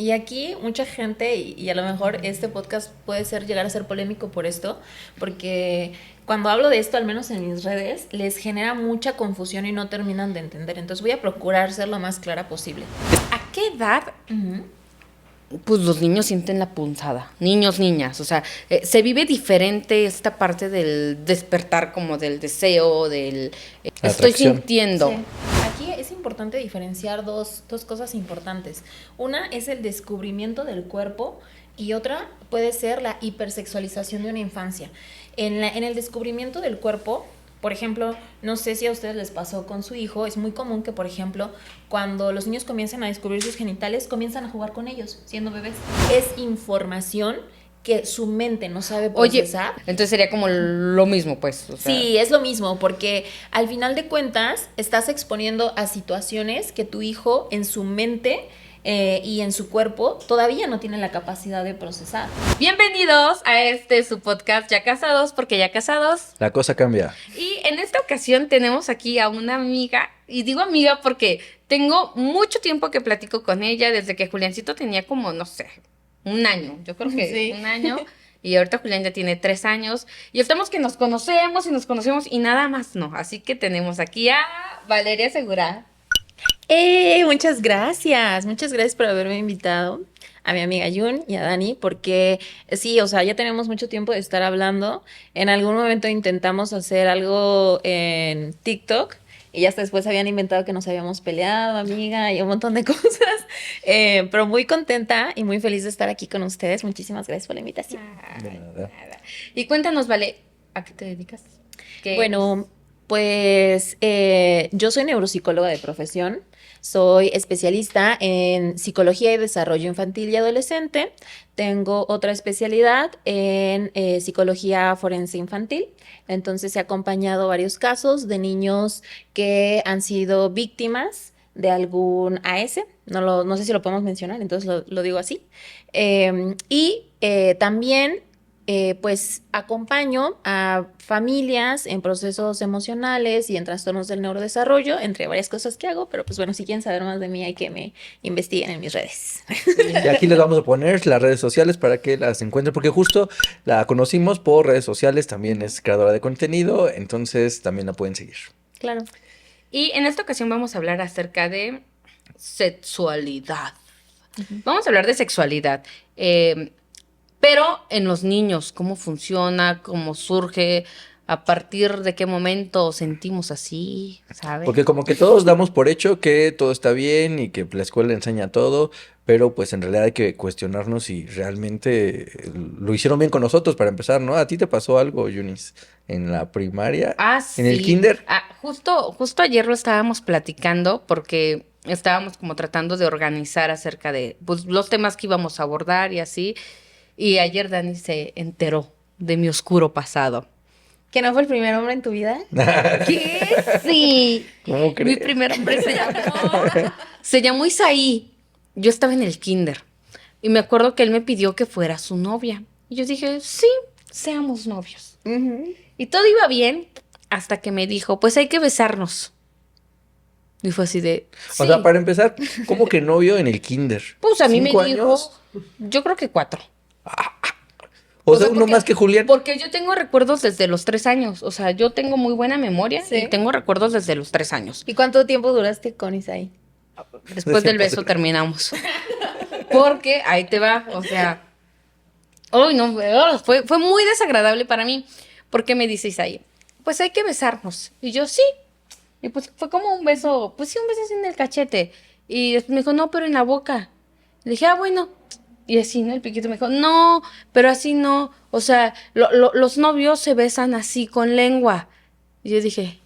Y aquí mucha gente, y a lo mejor este podcast puede llegar a ser polémico por esto, porque cuando hablo de esto, al menos en mis redes, les genera mucha confusión y no terminan de entender. Entonces voy a procurar ser lo más clara posible. ¿A qué edad Ujú. pues los niños sienten la punzada? Niños, niñas, o sea, se vive diferente esta parte del despertar, como del deseo, del estoy Atracción. sintiendo. Sí. Aquí es importante diferenciar dos cosas importantes. Una es el descubrimiento del cuerpo y otra puede ser la hipersexualización de una infancia. En el descubrimiento del cuerpo, por ejemplo, no sé si a ustedes les pasó con su hijo, es muy común que, por ejemplo, cuando los niños comienzan a descubrir sus genitales, comienzan a jugar con ellos, siendo bebés. Es información que su mente no sabe Oye, procesar. entonces sería como lo mismo, pues. O sea, Sí, es lo mismo, porque al final de cuentas estás exponiendo a situaciones que tu hijo en su mente y en su cuerpo todavía no tiene la capacidad de procesar. bienvenidos a su podcast Ya Casados, porque ya casados. La cosa cambia. Y en esta ocasión tenemos aquí a una amiga, y digo amiga porque tengo mucho tiempo que platico con ella, desde que Juliancito tenía como, no sé, un año, yo creo que Sí. un año, y ahorita Julián ya tiene 3 años, y estamos que nos conocemos y nada más no, así que tenemos aquí a Valeria Segura. Muchas gracias por haberme invitado a mi amiga Jun y a Dani, porque sí, o sea, ya tenemos mucho tiempo de estar hablando. En algún momento intentamos hacer algo en TikTok y ya hasta después habían inventado que nos habíamos peleado, amiga, y un montón de cosas. Pero muy contenta y muy feliz de estar aquí con ustedes. Muchísimas gracias por la invitación. De nada. Nada. Y cuéntanos, Vale, ¿a qué te dedicas? ¿Qué Bueno, pues yo soy neuropsicóloga de profesión, soy especialista en psicología y desarrollo infantil y adolescente, tengo otra especialidad en psicología forense infantil, entonces he acompañado varios casos de niños que han sido víctimas de algún AS, no sé si lo podemos mencionar, entonces lo digo así. También pues acompaño a familias en procesos emocionales y en trastornos del neurodesarrollo, entre varias cosas que hago, pero pues bueno, si quieren saber más de mí hay que me investiguen en mis redes. Y aquí les vamos a poner las redes sociales para que las encuentren, porque justo la conocimos por redes sociales, también es creadora de contenido, entonces también la pueden seguir. Claro. Y en esta ocasión vamos a hablar acerca de sexualidad. Vamos a hablar de sexualidad, pero en los niños, cómo funciona, cómo surge, a partir de qué momento sentimos así, ¿sabes? Porque como que todos damos por hecho que todo está bien y que la escuela enseña todo, pero pues en realidad hay que cuestionarnos si realmente lo hicieron bien con nosotros para empezar, ¿no? ¿A ti te pasó algo, Yunis, en la primaria, Ah, en el sí. kinder? Justo ayer lo estábamos platicando porque estábamos como tratando de organizar acerca de pues, los temas que íbamos a abordar y así. Y ayer Dani se enteró de mi oscuro pasado. ¿Que no fue el primer hombre en tu vida? ¿Qué? Sí. ¿Cómo Mi crees? primer hombre se llamó Isaí. Yo estaba en el kinder y me acuerdo que él me pidió que fuera su novia. Y yo dije, sí, seamos novios. Ujú. Y todo iba bien hasta que me dijo, pues hay que besarnos. Y fue así de, O sí. sea, para empezar, ¿cómo que novio en el kinder? Pues a mí me 5 dijo, años? yo creo que 4. O sea, uno más que Julián. Porque yo tengo recuerdos desde los 3 años. O sea, yo tengo muy buena memoria Sí. y tengo recuerdos desde los 3 años. ¿Y cuánto tiempo duraste con Isaí? Después del beso terminamos. Porque ahí te va, o sea, uy, no, fue muy desagradable para mí. Porque me dice Isaí, pues hay que besarnos. Y yo, sí. Y pues fue como un beso, pues sí, un beso así en el cachete. Y después me dijo, no, pero en la boca. Le dije, ah, bueno. Y así, ¿no? El piquito me dijo, no, pero así no. O sea, los novios se besan así con lengua. Y yo dije,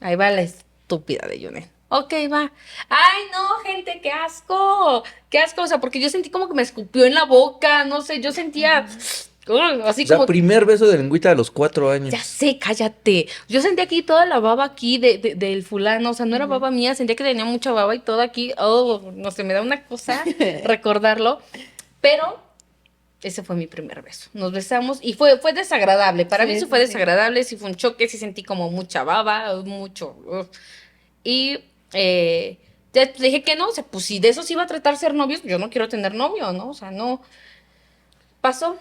ahí va la estúpida de Junet. Ok, va. Ay, no, gente, qué asco. Qué asco. O sea, porque yo sentí como que me escupió en la boca. No sé, yo sentía así O sea, como. primer beso de lengüita a los 4 años. Ya sé, cállate. Yo sentía aquí toda la baba aquí del fulano. O sea, no era baba mía, sentía que tenía mucha baba y todo aquí. Oh, no sé, me da una cosa recordarlo. Pero ese fue mi primer beso. Nos besamos y fue desagradable. Para mí Sí, eso sí, fue sí. desagradable. Sí fue un choque, sí sentí como mucha baba, mucho. Y Ya le dije que no, o sea, pues si de eso se iba a tratar ser novios, yo no quiero tener novio, ¿no? O sea, no. Pasó.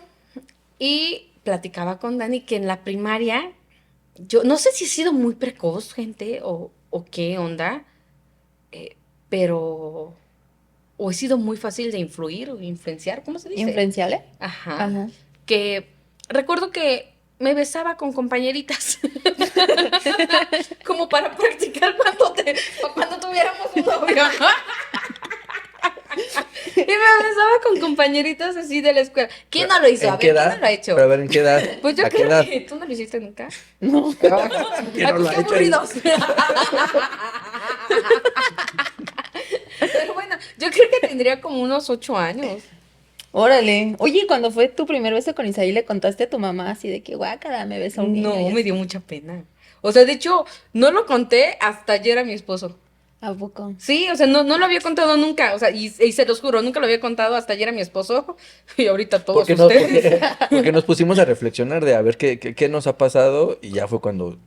Y platicaba con Dani que en la primaria, yo no sé si he sido muy precoz, gente, o qué onda, pero. O he sido muy fácil de influir o influenciar, ¿cómo se dice? ¿Influenciable? Ajá. Ajá. Que recuerdo que me besaba con compañeritas. Como para practicar cuando tuviéramos un novio. Y me besaba con compañeritas así de la escuela. ¿Quién no lo hizo? ¿En A ver, qué edad? ¿quién no lo ha hecho? Pero a ver, ¿en qué edad? Pues yo ¿A qué creo edad? que tú no lo hiciste nunca. No. ¿Quién no Ay, lo pues ha qué hecho? aburridos. Pero bueno, yo creo que tendría como unos 8 años. Órale. Oye, cuando fue tu primer beso con Isaí, ¿le contaste a tu mamá así de que guácala, me besó un niño? No, y me así? dio mucha pena. O sea, de hecho, no lo conté hasta ayer a mi esposo. ¿A poco? Sí, o sea, no lo había contado nunca. O sea, y se los juro, nunca lo había contado hasta ayer a mi esposo. Y ahorita todos Porque, no, ustedes. porque nos pusimos a reflexionar de a ver qué nos ha pasado y ya fue cuando...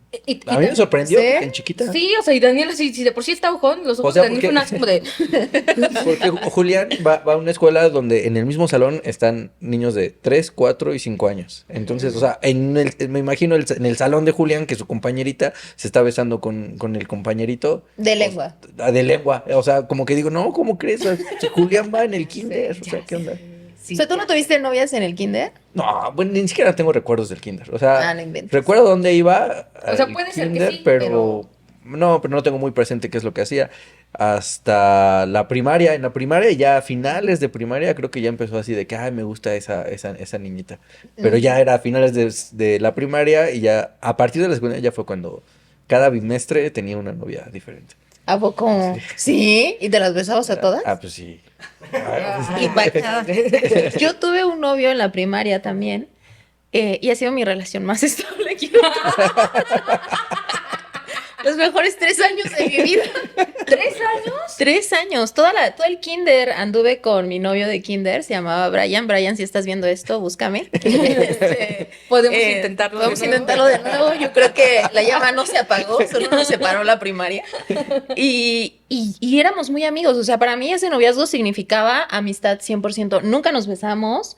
A mí me sorprendió ¿Sí? en chiquita. Sí, o sea, y Daniel, si de por sí está ojón, los ojos O sea, de Daniel porque- fueron así como de. Porque Julián va a una escuela donde en el mismo salón están niños de 3, 4 y 5 años. Entonces, o sea, me imagino en el salón de Julián que su compañerita se está besando con el compañerito. De lengua. De lengua. O sea, como que digo, no, ¿cómo crees? O sea, si Julián va en el kinder. O sea, Ya ¿qué onda? Sí, O sea, ¿tú no tuviste novias en el kinder? No, bueno, ni siquiera tengo recuerdos del kinder. O sea, Ah, no inventes. recuerdo dónde iba O sea, al puede ser que kinder, sí, pero no, pero no tengo muy presente qué es lo que hacía. Hasta la primaria, en la primaria, ya a finales de primaria, creo que ya empezó así de que, ay, me gusta esa niñita. Pero ya era a finales de la primaria y ya a partir de la secundaria ya fue cuando cada bimestre tenía una novia diferente. ¿A poco? Sí. ¿Y te las besabas a todas? Ah, pues sí. Y bacala. Yo tuve un novio en la primaria también, y ha sido mi relación más estable. Los mejores 3 años de mi vida. 3 años. 3 años. Todo el kinder anduve con mi novio de kinder, se llamaba Brian. Brian, si estás viendo esto, búscame. Podemos intentarlo de Podemos nuevo. intentarlo de nuevo. Yo creo que la llama no se apagó, solo nos separó la primaria. Y éramos muy amigos. O sea, para mí ese noviazgo significaba amistad 100%. Nunca nos besamos.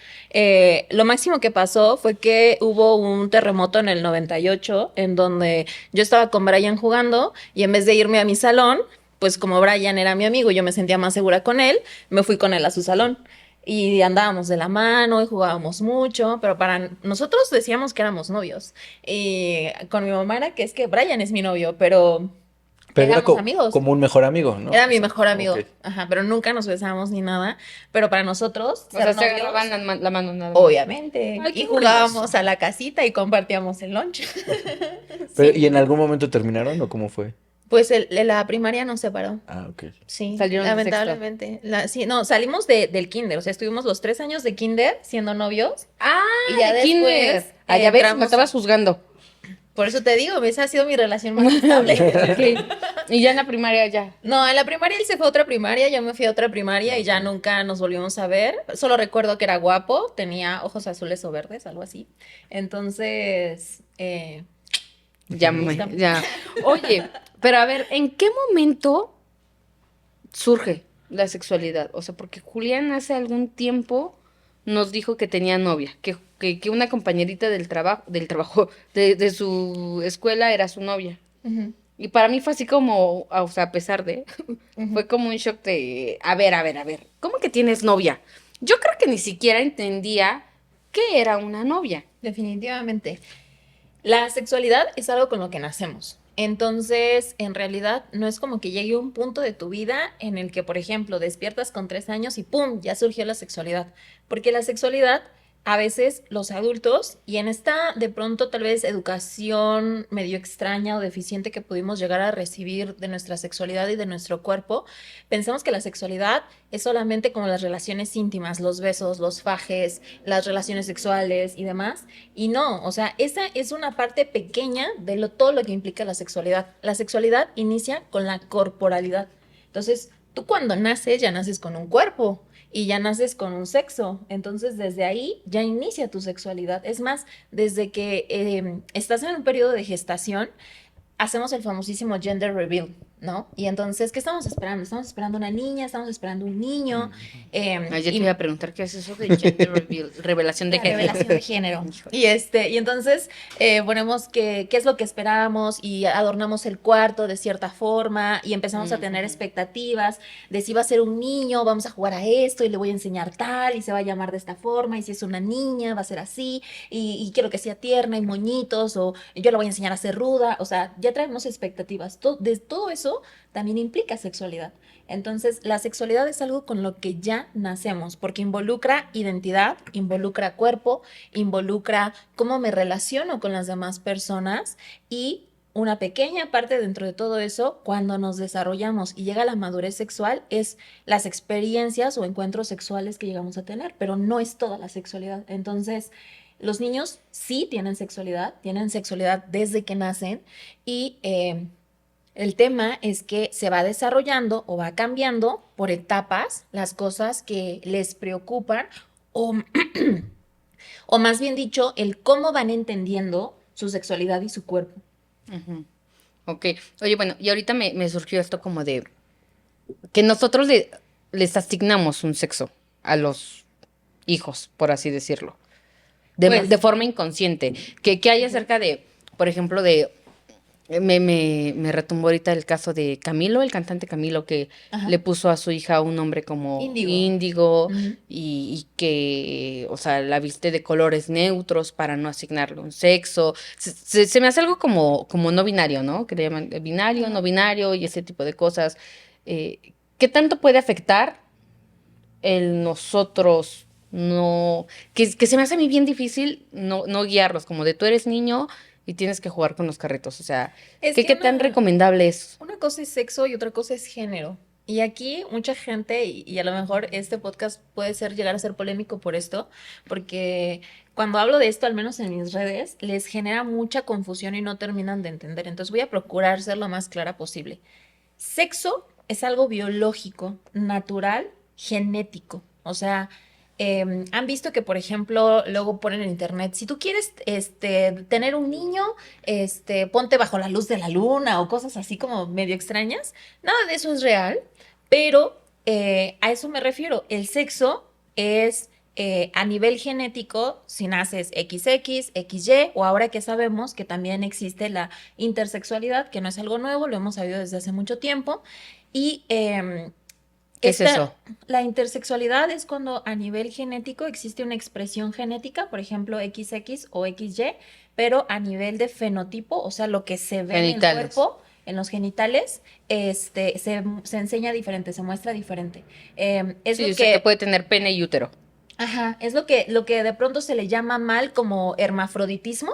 Lo máximo que pasó fue que hubo un terremoto en el 98, en donde yo estaba con Brian jugando y en vez de irme a mi salón, pues como Brian era mi amigo y yo me sentía más segura con él, me fui con él a su salón. Y andábamos de la mano y jugábamos mucho, pero para nosotros decíamos que éramos novios. Y con mi mamá era que es que Brian es mi novio, pero Pero era éramos amigos. como un mejor amigo, ¿no? Era O mi sea, mejor amigo. ok. Ajá, pero nunca nos besamos ni nada. Pero para nosotros, O sea, ser se novios, agarraban la mano nada más. obviamente. Ay, qué Y jugábamos a la casita y compartíamos el lunch. Pero, ¿y en algún momento terminaron o cómo fue? Pues la primaria nos separó. Ah, ok. Sí, Salieron de lamentablemente. Sí, no, salimos del kinder. O sea, estuvimos los 3 años de kinder siendo novios. Ah, Y ya de después, kinder. Ah, ya ves, me entramos- estabas juzgando. Por eso te digo, esa ha sido mi relación más estable. Ok. Y ya en la primaria ya. No, en la primaria él se fue a otra primaria, yo me fui a otra primaria y ya nunca nos volvimos a ver. Solo recuerdo que era guapo, tenía ojos azules o verdes, algo así. Entonces, Búscame. Ya. Oye, pero a ver, ¿en qué momento surge la sexualidad? O sea, porque Julián hace algún tiempo nos dijo que tenía novia, que una compañerita del trabajo, de su escuela era su novia. ujú, Y para mí fue así como, o sea, a pesar de, fue como un shock de, a ver, ¿cómo que tienes novia? Yo creo que ni siquiera entendía qué era una novia. definitivamente. La sexualidad es algo con lo que nacemos. Entonces, en realidad, no es como que llegue un punto de tu vida en el que, por ejemplo, despiertas con 3 años y ¡pum! Ya surgió la sexualidad. Porque la sexualidad, a veces los adultos, y en esta de pronto tal vez educación medio extraña o deficiente que pudimos llegar a recibir de nuestra sexualidad y de nuestro cuerpo, pensamos que la sexualidad es solamente como las relaciones íntimas, los besos, los fajes, las relaciones sexuales y demás. Y no, o sea, esa es una parte pequeña de todo lo que implica la sexualidad. La sexualidad inicia con la corporalidad. Entonces, tú cuando naces ya naces con un cuerpo y ya naces con un sexo. Entonces, desde ahí ya inicia tu sexualidad. Es más, desde que estás en un periodo de gestación, hacemos el famosísimo gender reveal, ¿no? Y entonces, ¿qué estamos esperando? ¿Estamos esperando una niña? ¿Estamos esperando un niño? Yo te iba a preguntar qué es eso de gender revelación de la género. revelación de género. Y entonces ponemos qué es lo que esperamos y adornamos el cuarto de cierta forma y empezamos a tener expectativas de si va a ser un niño, vamos a jugar a esto y le voy a enseñar tal y se va a llamar de esta forma y si es una niña va a ser así y quiero que sea tierna y moñitos o yo le voy a enseñar a ser ruda, o sea, ya traemos expectativas. De todo eso también implica sexualidad. Entonces, la sexualidad es algo con lo que ya nacemos, porque involucra identidad, involucra cuerpo, involucra cómo me relaciono con las demás personas y una pequeña parte dentro de todo eso, cuando nos desarrollamos y llega la madurez sexual, es las experiencias o encuentros sexuales que llegamos a tener, pero no es toda la sexualidad. Entonces, los niños sí tienen sexualidad desde que nacen y el tema es que se va desarrollando o va cambiando por etapas las cosas que les preocupan o, o más bien dicho, el cómo van entendiendo su sexualidad y su cuerpo. Uh-huh. Ok, oye, bueno, y ahorita me surgió esto como de que nosotros les asignamos un sexo a los hijos, por así decirlo, de forma inconsciente. ¿Qué hay acerca de, por ejemplo, de... Me retumbó ahorita el caso de Camilo, el cantante Camilo, que le puso a su hija un nombre como Índigo y que, o sea, la viste de colores neutros para no asignarle un sexo. Se me hace algo como no binario, ¿no? Que le llaman binario, no binario y ese tipo de cosas. ¿Qué tanto puede afectar el nosotros no... Que se me hace a mí bien difícil no guiarlos, como de tú eres niño y tienes que jugar con los carritos. O sea, ¿qué tan recomendable es? Una cosa es sexo y otra cosa es género. Y aquí mucha gente, y a lo mejor este podcast puede llegar a ser polémico por esto, porque cuando hablo de esto, al menos en mis redes, les genera mucha confusión y no terminan de entender. Entonces voy a procurar ser lo más clara posible. Sexo es algo biológico, natural, genético. O sea, han visto que, por ejemplo, luego ponen en internet, si tú quieres tener un niño, ponte bajo la luz de la luna o cosas así como medio extrañas. Nada de eso es real, pero a eso me refiero. El sexo es a nivel genético, si naces XX, XY, o ahora que sabemos que también existe la intersexualidad, que no es algo nuevo, lo hemos sabido desde hace mucho tiempo, y ¿qué es eso? La intersexualidad es cuando a nivel genético existe una expresión genética, por ejemplo, XX o XY, pero a nivel de fenotipo, o sea, lo que se ve en el cuerpo, en los genitales, se enseña diferente, se muestra diferente. Es sí, lo que puede tener pene y útero. Ajá, es lo que de pronto se le llama mal como hermafroditismo.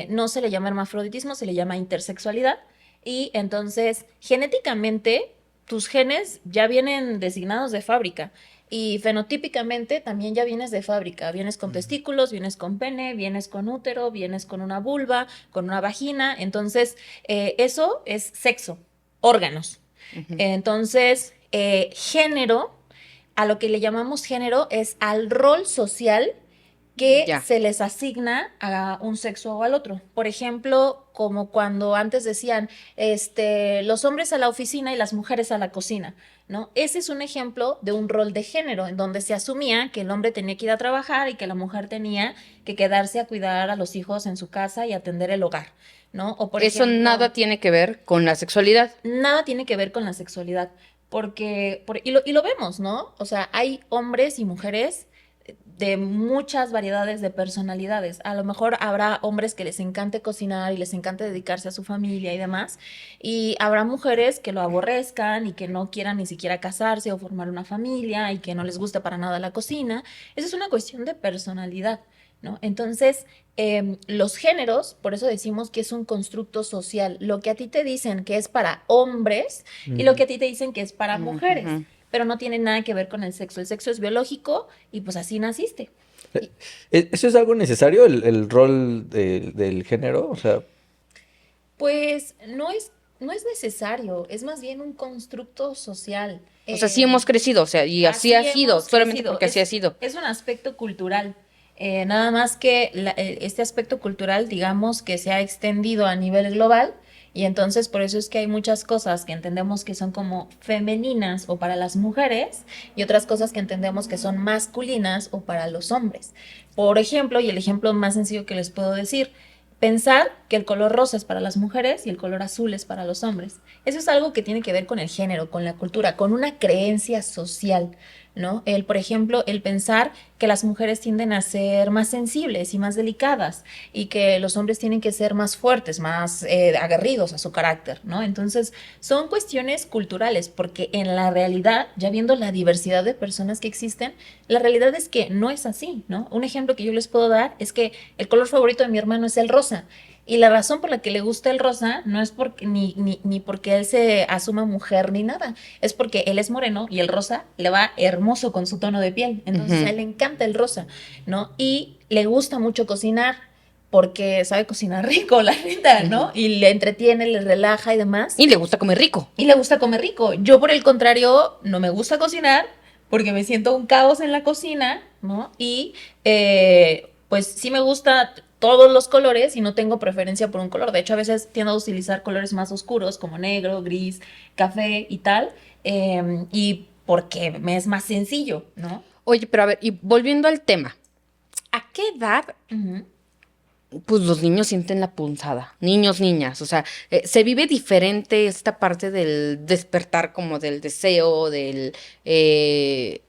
No se le llama hermafroditismo, se le llama intersexualidad. Y entonces, genéticamente, tus genes ya vienen designados de fábrica. Y fenotípicamente también ya vienes de fábrica. Vienes con testículos, vienes con pene, vienes con útero, vienes con una vulva, con una vagina. Entonces, eso es sexo, órganos. Entonces, género, a lo que le llamamos género, es al rol social que se les asigna a un sexo o al otro. Por ejemplo, como cuando antes decían, los hombres a la oficina y las mujeres a la cocina, ¿no? Ese es un ejemplo de un rol de género, en donde se asumía que el hombre tenía que ir a trabajar y que la mujer tenía que quedarse a cuidar a los hijos en su casa y atender el hogar, ¿no? O por eso ejemplo, nada tiene que ver con la sexualidad. Nada tiene que ver con la sexualidad, porque y lo vemos, ¿no? O sea, hay hombres y mujeres de muchas variedades de personalidades. A lo mejor habrá hombres que les encante cocinar y les encante dedicarse a su familia y demás, y habrá mujeres que lo aborrezcan y que no quieran ni siquiera casarse o formar una familia y que no les guste para nada la cocina. Esa es una cuestión de personalidad, ¿no? Entonces, los géneros, por eso decimos que es un constructo social. Lo que a ti te dicen que es para hombres y lo que a ti te dicen que es para mujeres. Pero no tiene nada que ver con el sexo. El sexo es biológico y pues así naciste. ¿Eso es algo necesario, el rol del género? O sea... Pues no es necesario, es más bien un constructo social. O sea, sí hemos crecido, o sea, y así ha sido, solamente porque así ha sido. Es un aspecto cultural. Nada más que este aspecto cultural, digamos, que se ha extendido a nivel global Y entonces por eso es que hay muchas cosas que entendemos que son como femeninas o para las mujeres y otras cosas que entendemos que son masculinas o para los hombres. Por ejemplo, y el ejemplo más sencillo que les puedo decir, pensar que el color rosa es para las mujeres y el color azul es para los hombres. Eso es algo que tiene que ver con el género, con la cultura, con una creencia social, ¿no? Por ejemplo, el pensar que las mujeres tienden a ser más sensibles y más delicadas y que los hombres tienen que ser más fuertes, más aguerridos a su carácter, ¿no? Entonces, son cuestiones culturales, porque en la realidad, ya viendo la diversidad de personas que existen, la realidad es que no es así, ¿no? Un ejemplo que yo les puedo dar es que el color favorito de mi hermano es el rosa. Y la razón por la que le gusta el rosa no es porque ni porque él se asuma mujer ni nada, es porque él es moreno y el rosa le va hermoso con su tono de piel. Entonces a él le encanta el rosa, ¿no? Y le gusta mucho cocinar porque sabe cocinar rico, la neta, ¿no? Y le entretiene, le relaja y demás. Y le gusta comer rico. Y le gusta comer rico. Yo, por el contrario, no me gusta cocinar porque me siento un caos en la cocina, ¿no? Y pues sí me gusta todos los colores y no tengo preferencia por un color. De hecho, a veces tiendo a utilizar colores más oscuros como negro, gris, café y tal. Y porque me es más sencillo, ¿no? Oye, pero a ver, y volviendo al tema, ¿a qué edad pues los niños sienten la punzada? Niños, niñas, o sea, se vive diferente esta parte del despertar como del deseo, del estoy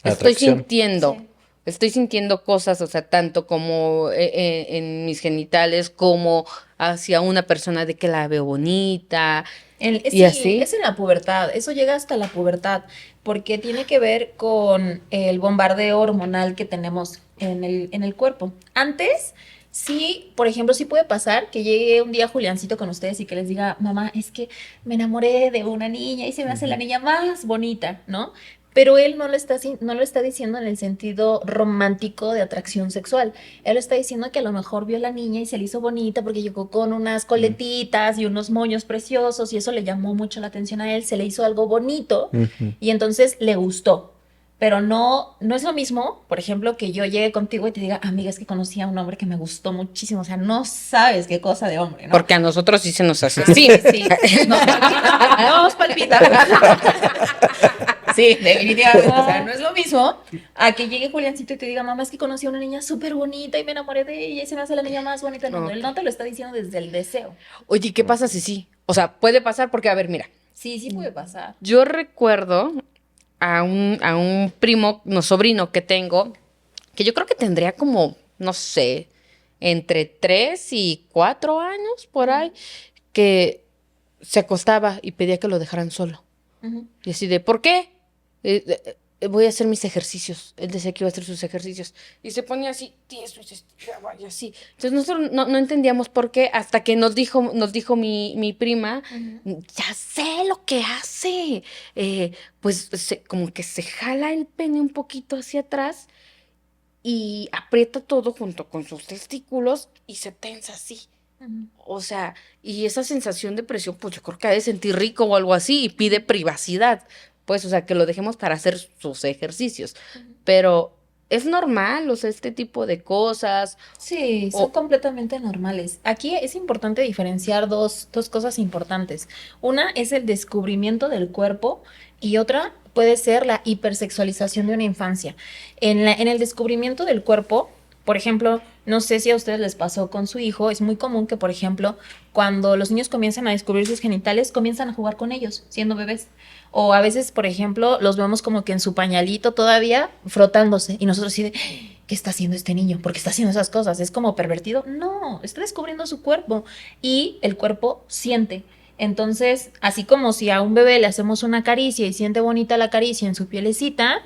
Atracción. sintiendo. Sí. Estoy sintiendo cosas, o sea, tanto como en mis genitales, como hacia una persona de que la veo bonita, y Sí, así. es en la pubertad, eso llega hasta la pubertad, porque tiene que ver con el bombardeo hormonal que tenemos en el cuerpo. Antes, sí, por ejemplo, sí puede pasar que llegue un día Juliancito con ustedes y que les diga, mamá, es que me enamoré de una niña y se me hace la niña más bonita, ¿no? Pero él no lo está diciendo en el sentido romántico de atracción sexual. Él lo está diciendo que a lo mejor vio a la niña y se le hizo bonita porque llegó con unas coletitas y unos moños preciosos y eso le llamó mucho la atención a él, se le hizo algo bonito y entonces le gustó. Pero no es lo mismo, por ejemplo, que yo llegue contigo y te diga, amiga, es que conocí a un hombre que me gustó muchísimo. O sea, no sabes qué cosa de hombre, ¿no? Porque a nosotros sí se nos hace Sí, así. sí. Nos palpita. Nos palpita. Sí, definitivamente. O sea, no es lo mismo a que llegue Juliancito y te diga, mamá, es que conocí a una niña súper bonita y me enamoré de ella y se me hace la niña más bonita del mundo. Ok. Él no te lo está diciendo desde el deseo. Oye, ¿qué pasa si sí? O sea, puede pasar porque, a ver, mira, Sí, sí puede pasar. yo recuerdo a un primo, no sobrino que tengo, que yo creo que tendría como, no sé, entre 3 y 4 años por ahí, que se acostaba y pedía que lo dejaran solo. Ujú. Y así de, ¿por qué? Voy a hacer mis ejercicios. Él decía que iba a hacer sus ejercicios. Y se ponía así, tieso, y se estiraba y así. Entonces nosotros no entendíamos por qué, hasta que nos dijo mi prima, ya sé lo que hace. Pues como que se jala el pene un poquito hacia atrás y aprieta todo junto con sus testículos y se tensa así. Ujú. O sea, y esa sensación de presión, pues yo creo que ha de sentir rico o algo así y pide privacidad. Pues, o sea, que lo dejemos para hacer sus ejercicios. Pero es normal, o sea, este tipo de cosas. Sí, son O, completamente normales. Aquí es importante diferenciar dos cosas importantes. Una es el descubrimiento del cuerpo y otra puede ser la hipersexualización de una infancia. En el descubrimiento del cuerpo, por ejemplo, no sé si a ustedes les pasó con su hijo, es muy común que, por ejemplo, cuando los niños comienzan a descubrir sus genitales, comienzan a jugar con ellos, siendo bebés. O a veces, por ejemplo, los vemos como que en su pañalito todavía frotándose y nosotros así de, ¿qué está haciendo este niño? ¿Por qué está haciendo esas cosas? ¿Es como pervertido? No, está descubriendo su cuerpo y el cuerpo siente. Entonces, así como si a un bebé le hacemos una caricia y siente bonita la caricia en su pielecita,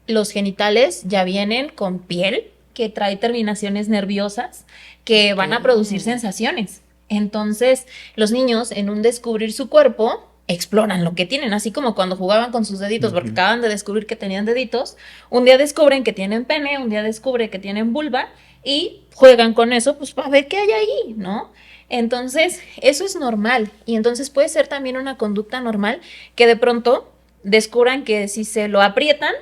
los genitales ya vienen con piel que trae terminaciones nerviosas que van a producir sensaciones. Entonces, los niños en un descubrir su cuerpo exploran lo que tienen, así como cuando jugaban con sus deditos, porque acaban de descubrir que tenían deditos, un día descubren que tienen pene, un día descubren que tienen vulva y juegan con eso, pues para ver qué hay ahí, ¿no? Entonces, eso es normal y entonces puede ser también una conducta normal que de pronto descubran que si se lo aprietan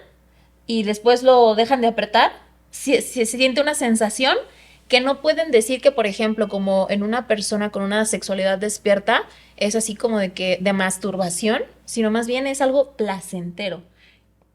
y después lo dejan de apretar, se siente una sensación que no pueden decir que, por ejemplo, como en una persona con una sexualidad despierta, es así como de masturbación, sino más bien es algo placentero.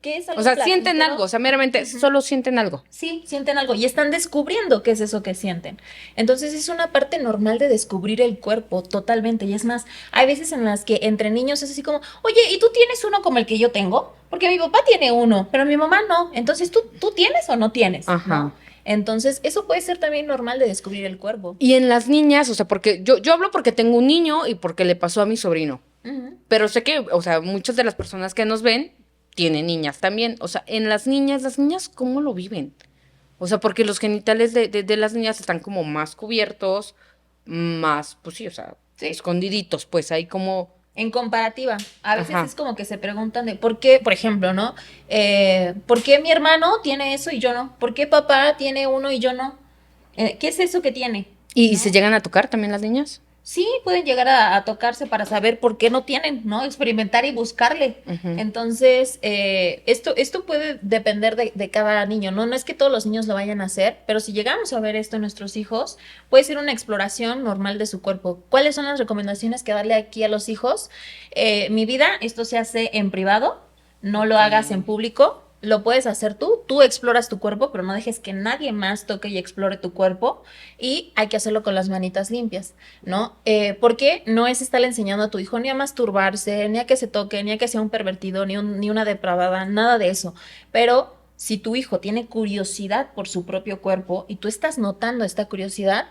¿Qué es algo O sea, placentero? sienten algo, o sea, meramente solo sienten algo. Sí, sienten algo y están descubriendo qué es eso que sienten. Entonces es una parte normal de descubrir el cuerpo totalmente. Y es más, hay veces en las que entre niños es así como, oye, ¿y tú tienes uno como el que yo tengo? Porque mi papá tiene uno, pero mi mamá no. Entonces, ¿tú tienes o no tienes? Ajá. ¿No? Entonces, eso puede ser también normal de descubrir el cuerpo. Y en las niñas, o sea, porque yo hablo porque tengo un niño y porque le pasó a mi sobrino. Ujú. Pero sé que, o sea, muchas de las personas que nos ven tienen niñas también. O sea, en las niñas, ¿cómo lo viven? O sea, porque los genitales de las niñas están como más cubiertos, más, pues sí, o sea, Sí. escondiditos, pues ahí como... En comparativa, a veces Ajá. es como que se preguntan de por qué, por ejemplo, ¿no? ¿Por qué mi hermano tiene eso y yo no? ¿Por qué papá tiene uno y yo no? ¿Qué es eso que tiene? ¿Y ¿No? se llegan a tocar también las niñas? Sí, pueden llegar a tocarse para saber por qué no tienen, ¿no? Experimentar y buscarle. Ujú. Entonces, esto puede depender de cada niño, ¿no? No es que todos los niños lo vayan a hacer, pero si llegamos a ver esto en nuestros hijos, puede ser una exploración normal de su cuerpo. ¿Cuáles son las recomendaciones que darle aquí a los hijos? Mi vida, esto se hace en privado, no lo hagas en público. Lo puedes hacer tú exploras tu cuerpo, pero no dejes que nadie más toque y explore tu cuerpo y hay que hacerlo con las manitas limpias, ¿no? Porque no es estarle enseñando a tu hijo ni a masturbarse, ni a que se toque, ni a que sea un pervertido, ni una depravada, nada de eso, pero si tu hijo tiene curiosidad por su propio cuerpo y tú estás notando esta curiosidad,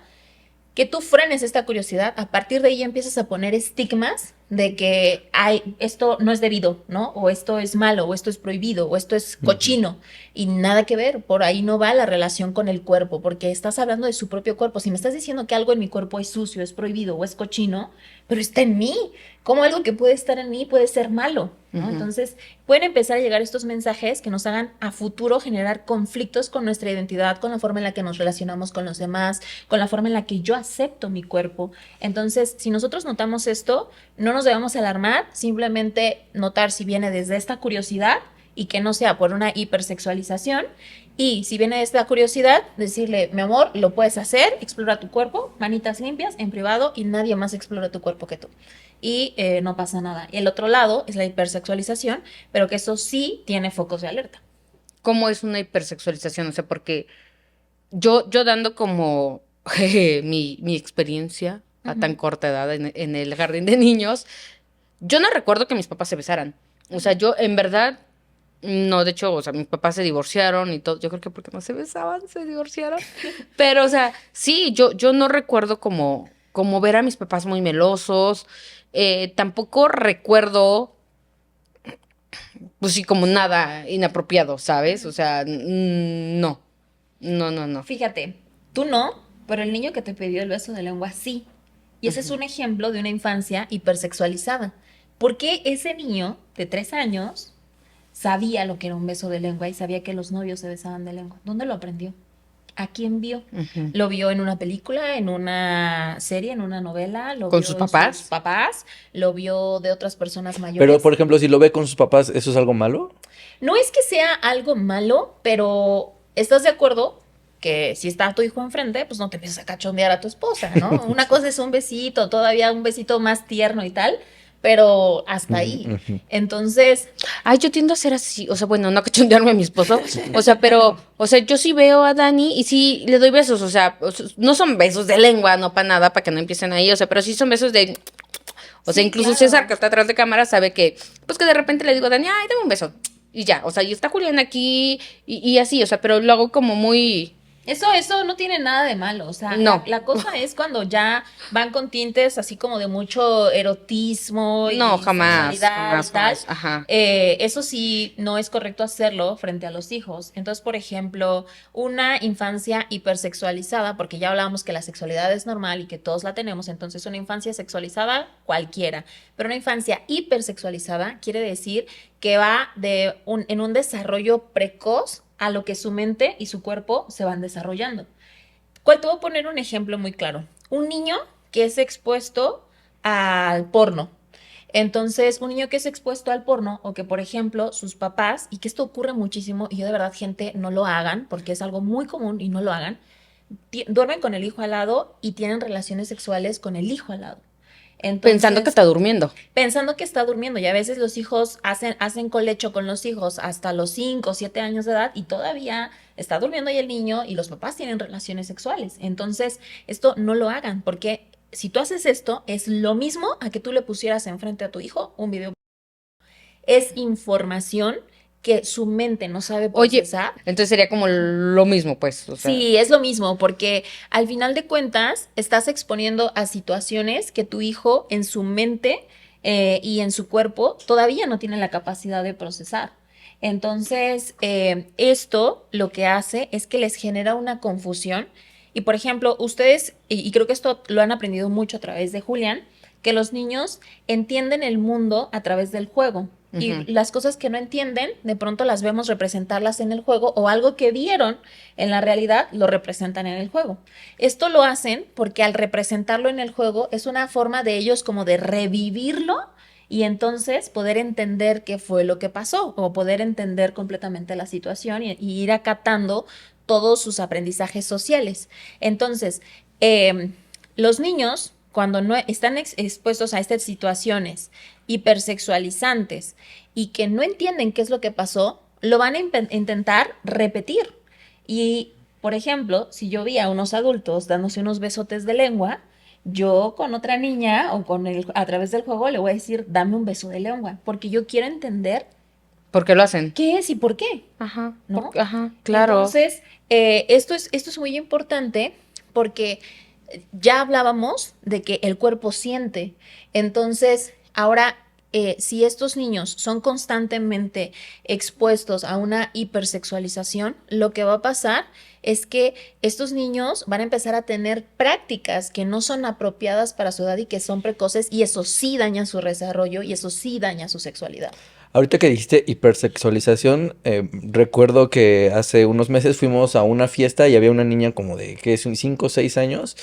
que tú frenes esta curiosidad, a partir de ahí empiezas a poner estigmas de que esto no es debido, ¿no? O esto es malo, o esto es prohibido, o esto es cochino, y nada que ver, por ahí no va la relación con el cuerpo, porque estás hablando de su propio cuerpo. Si me estás diciendo que algo en mi cuerpo es sucio, es prohibido o es cochino, pero está en mí, ¿cómo algo que puede estar en mí puede ser malo? ¿No? Ujú. Entonces, pueden empezar a llegar estos mensajes que nos hagan a futuro generar conflictos con nuestra identidad, con la forma en la que nos relacionamos con los demás, con la forma en la que yo acepto mi cuerpo. Entonces, si nosotros notamos esto, no nos debemos alarmar, simplemente notar si viene desde esta curiosidad y que no sea por una hipersexualización. Y si viene de esta curiosidad, decirle, mi amor, lo puedes hacer, explora tu cuerpo, manitas limpias, en privado, y nadie más explora tu cuerpo que tú. Y no pasa nada. Y el otro lado es la hipersexualización, pero que eso sí tiene focos de alerta. ¿Cómo es una hipersexualización? O sea, porque yo dando como mi experiencia a tan corta edad en el jardín de niños, yo no recuerdo que mis papás se besaran. O sea, yo en verdad, no, de hecho, o sea, mis papás se divorciaron y todo. Yo creo que porque no se besaban, se divorciaron. Pero, o sea, sí, yo no recuerdo como ver a mis papás muy melosos. Tampoco recuerdo, pues sí, como nada inapropiado, ¿sabes? O sea, no. No. Fíjate, tú no, pero el niño que te pidió el beso de lengua sí. Y ese es un ejemplo de una infancia hipersexualizada. Porque ese niño de 3 años sabía lo que era un beso de lengua y sabía que los novios se besaban de lengua? ¿Dónde lo aprendió? ¿A quién vio? Ujú. Lo vio en una película, en una serie, en una novela, lo ¿Con vio sus en papás? sus papás, lo vio de otras personas mayores. Pero, por ejemplo, si lo ve con sus papás, ¿eso es algo malo? No es que sea algo malo, pero ¿estás de acuerdo que si está tu hijo enfrente, pues no te empiezas a cachondear a tu esposa, ¿no? Una cosa es un besito, todavía un besito más tierno y tal, pero hasta ahí. Ujú. Entonces, Ay, yo tiendo a ser así, o sea, bueno, no a cachondearme a mi esposo, o sea, pero, o sea, yo sí veo a Dani y sí le doy besos, o sea, no son besos de lengua, no para nada, para que no empiecen ahí, o sea, pero sí son besos de, o sea, sí, incluso claro. César, que está atrás de cámara, sabe que, pues que de repente le digo a Dani, ay, dame un beso, y ya, o sea, y está Julián aquí, y así, o sea, pero lo hago como muy, Eso no tiene nada de malo, o sea, No. la cosa es cuando ya van con tintes así como de mucho erotismo y no, jamás, sensualidad y tal. ajá. Eso sí, no es correcto hacerlo frente a los hijos. Entonces, por ejemplo, una infancia hipersexualizada, porque ya hablábamos que la sexualidad es normal y que todos la tenemos, entonces una infancia sexualizada cualquiera, pero una infancia hipersexualizada quiere decir que va en un desarrollo precoz a lo que su mente y su cuerpo se van desarrollando. Te voy a poner un ejemplo muy claro. Un niño que es expuesto al porno. Entonces, un niño que es expuesto al porno o que, por ejemplo, sus papás, y que esto ocurre muchísimo, y yo de verdad, gente, no lo hagan, porque es algo muy común y no lo hagan, duermen con el hijo al lado y tienen relaciones sexuales con el hijo al lado. Entonces, pensando que está durmiendo. Pensando que está durmiendo. Y a veces los hijos hacen colecho con los hijos hasta los 5 o 7 años de edad y todavía está durmiendo ahí el niño y los papás tienen relaciones sexuales. Entonces, esto no lo hagan, porque si tú haces esto, es lo mismo a que tú le pusieras enfrente a tu hijo un video. Es información que su mente no sabe procesar. Oye, entonces sería como lo mismo, pues. O sea. Sí, es lo mismo, porque al final de cuentas estás exponiendo a situaciones que tu hijo en su mente y en su cuerpo todavía no tiene la capacidad de procesar. Entonces, esto lo que hace es que les genera una confusión. Y por ejemplo, ustedes, y creo que esto lo han aprendido mucho a través de Julián, que los niños entienden el mundo a través del juego. Y las cosas que no entienden, de pronto las vemos representarlas en el juego o algo que vieron en la realidad lo representan en el juego. Esto lo hacen porque al representarlo en el juego es una forma de ellos como de revivirlo y entonces poder entender qué fue lo que pasó o poder entender completamente la situación y ir acatando todos sus aprendizajes sociales. Entonces, los niños cuando no están expuestos a estas situaciones hipersexualizantes y que no entienden qué es lo que pasó, lo van a intentar repetir. Y, por ejemplo, si yo vi a unos adultos dándose unos besotes de lengua, yo con otra niña o a través del juego le voy a decir, dame un beso de lengua, porque yo quiero entender ¿por qué lo hacen? ¿Qué es y por qué? Ajá, ¿no? Ajá, claro. Entonces, esto es muy importante porque ya hablábamos de que el cuerpo siente. Entonces, ahora, si estos niños son constantemente expuestos a una hipersexualización, lo que va a pasar es que estos niños van a empezar a tener prácticas que no son apropiadas para su edad y que son precoces, y eso sí daña su desarrollo y eso sí daña su sexualidad. Ahorita que dijiste hipersexualización, recuerdo que hace unos meses fuimos a una fiesta y había una niña como de, ¿qué es? 5 o 6 años,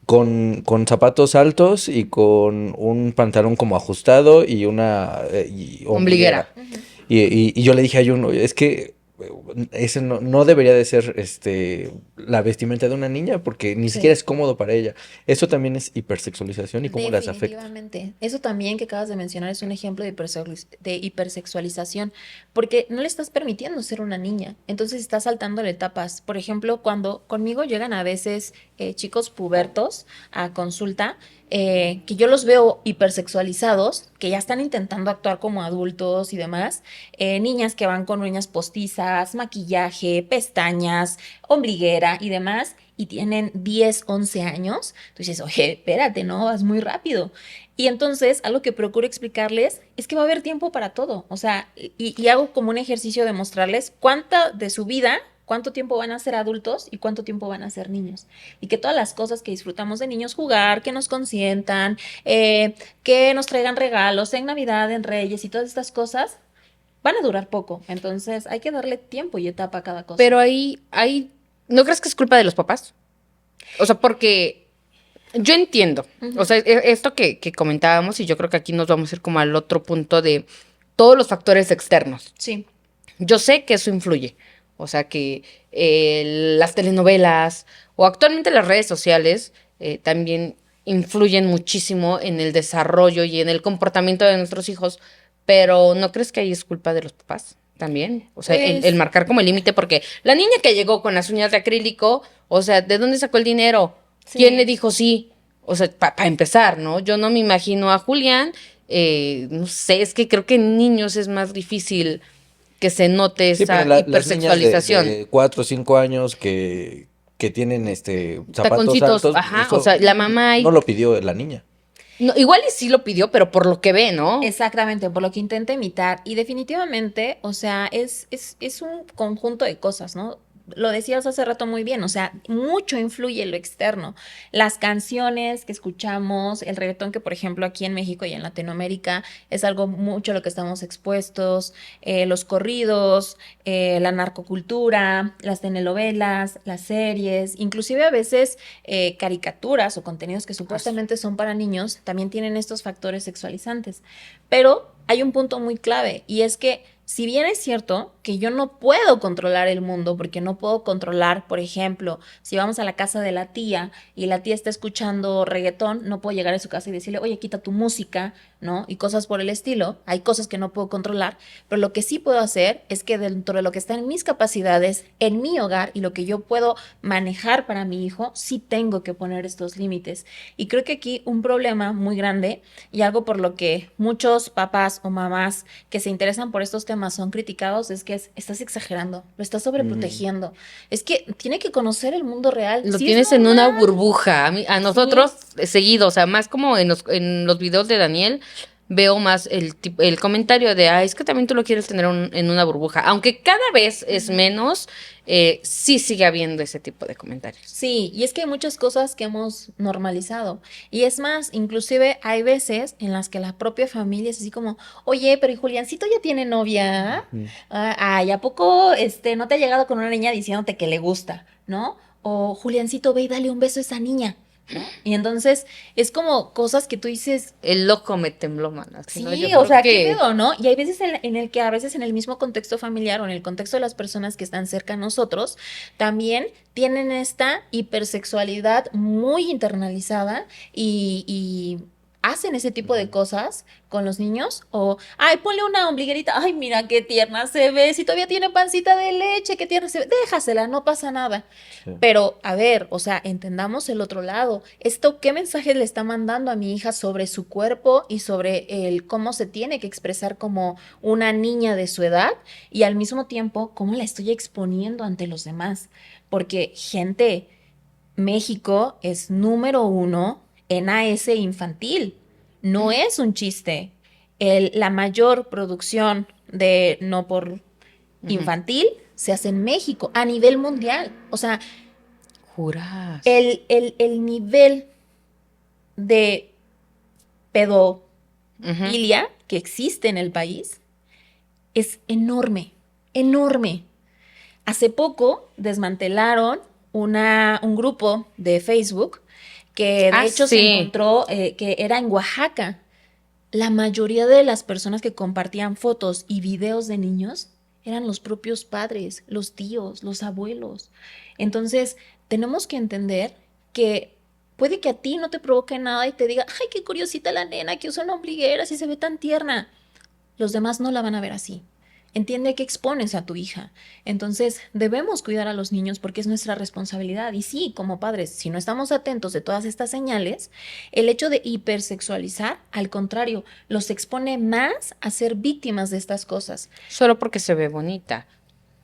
con zapatos altos y con un pantalón como ajustado y una ombliguera. Y yo le dije a Juno, es que ese no debería de ser la vestimenta de una niña porque ni siquiera es cómodo para ella. Eso también es hipersexualización y cómo las afecta. Definitivamente. Eso también que acabas de mencionar es un ejemplo de hipersexualización, porque no le estás permitiendo ser una niña. Entonces estás saltándole etapas. Por ejemplo, cuando conmigo llegan a veces chicos pubertos a consulta, que yo los veo hipersexualizados, que ya están intentando actuar como adultos y demás, niñas que van con uñas postizas, maquillaje, pestañas, ombliguera y demás, y tienen 10, 11 años, tú dices, oye, espérate, no, vas muy rápido. Y entonces, algo que procuro explicarles es que va a haber tiempo para todo, o sea, y hago como un ejercicio de mostrarles cuánta de su vida, cuánto tiempo van a ser adultos y cuánto tiempo van a ser niños. Y que todas las cosas que disfrutamos de niños, jugar, que nos consientan, que nos traigan regalos en Navidad, en Reyes y todas estas cosas, van a durar poco. Entonces hay que darle tiempo y etapa a cada cosa. Pero ahí, ¿no crees que es culpa de los papás? O sea, porque yo entiendo. O sea, esto que comentábamos, y yo creo que aquí nos vamos a ir como al otro punto de todos los factores externos. Sí. Yo sé que eso influye. O sea, que las telenovelas o actualmente las redes sociales también influyen muchísimo en el desarrollo y en el comportamiento de nuestros hijos, pero ¿no crees que ahí es culpa de los papás también? O sea, Pues, el marcar como el límite, porque la niña que llegó con las uñas de acrílico, o sea, ¿de dónde sacó el dinero? Sí. ¿Quién le dijo sí? O sea, para empezar, ¿no? Yo no me imagino a Julián, no sé, es que creo que en niños es más difícil que se note Sí, esa pero las niñas hipersexualización. de 4 o 5 años que tienen zapatos Taconcitos, altos, ajá, eso o sea, la mamá no lo pidió la niña. no, igual y sí lo pidió, pero por lo que ve, ¿no? Exactamente, por lo que intenta imitar. Y definitivamente, o sea, es un conjunto de cosas, ¿no? Lo decías hace rato muy bien, o sea, mucho influye lo externo. Las canciones que escuchamos, el reggaetón que, por ejemplo, aquí en México y en Latinoamérica es algo mucho a lo que estamos expuestos, los corridos, la narcocultura, las telenovelas, las series, inclusive a veces caricaturas o contenidos que supuestamente son para niños, también tienen estos factores sexualizantes. Pero hay un punto muy clave y es que si bien es cierto que yo no puedo controlar el mundo, porque no puedo controlar, por ejemplo, si vamos a la casa de la tía y la tía está escuchando reggaetón, no puedo llegar a su casa y decirle, oye, quita tu música, ¿no? Y cosas por el estilo. Hay cosas que no puedo controlar, pero lo que sí puedo hacer es que dentro de lo que está en mis capacidades, en mi hogar y lo que yo puedo manejar para mi hijo, sí tengo que poner estos límites. Y creo que aquí un problema muy grande y algo por lo que muchos papás o mamás que se interesan por estos temas son criticados es que estás exagerando, lo estás sobreprotegiendo. Es que tiene que conocer el mundo real. Lo Sí, tienes es en una normal. burbuja. A Sí. nosotros, seguido, o sea, más como en los videos de Daniel, veo más el comentario de, es que también tú lo quieres tener en una burbuja. Aunque cada vez es menos, sí sigue habiendo ese tipo de comentarios. Sí, y es que hay muchas cosas que hemos normalizado. Y es más, inclusive hay veces en las que la propia familia es así como, oye, pero ¿y Juliancito ya tiene novia? Ujú. Ay, ¿a poco no te ha llegado con una niña diciéndote que le gusta, ¿no? O Juliancito, ve y dale un beso a esa niña, ¿no? Y entonces es como cosas que tú dices, El loco me tembló, man. Así, ¿no? Yo sí, o creo sea, qué que pedo, ¿no? Y hay veces en el que a veces en el mismo contexto familiar o en el contexto de las personas que están cerca a nosotros, también tienen esta hipersexualidad muy internalizada y hacen ese tipo de cosas con los niños o, ay, ponle una ombliguerita, ay, mira qué tierna se ve, si todavía tiene pancita de leche, qué tierna se ve, déjasela, no pasa nada. Sí. Pero, a ver, o sea, entendamos el otro lado. ¿Esto qué mensaje le está mandando a mi hija sobre su cuerpo y sobre el cómo se tiene que expresar como una niña de su edad? Y al mismo tiempo, cómo la estoy exponiendo ante los demás. Porque, gente, México es número 1 en AS infantil. No es un chiste. La mayor producción de no por Ujú. infantil se hace en México a nivel mundial. O sea, Juras. el nivel de Ujú. pedofilia que existe en el país es enorme, enorme. Hace poco desmantelaron un grupo de Facebook que de hecho se Sí. encontró que era en Oaxaca. La mayoría de las personas que compartían fotos y videos de niños eran los propios padres, los tíos, los abuelos. Entonces, tenemos que entender que puede que a ti no te provoque nada y te diga, ay, qué curiosita la nena que usa una ombliguera, si se ve tan tierna. Los demás no la van a ver así. Entiende que expones a tu hija. Entonces, debemos cuidar a los niños porque es nuestra responsabilidad. Y sí, como padres, si no estamos atentos de todas estas señales, el hecho de hipersexualizar, al contrario, los expone más a ser víctimas de estas cosas. Solo porque se ve bonita.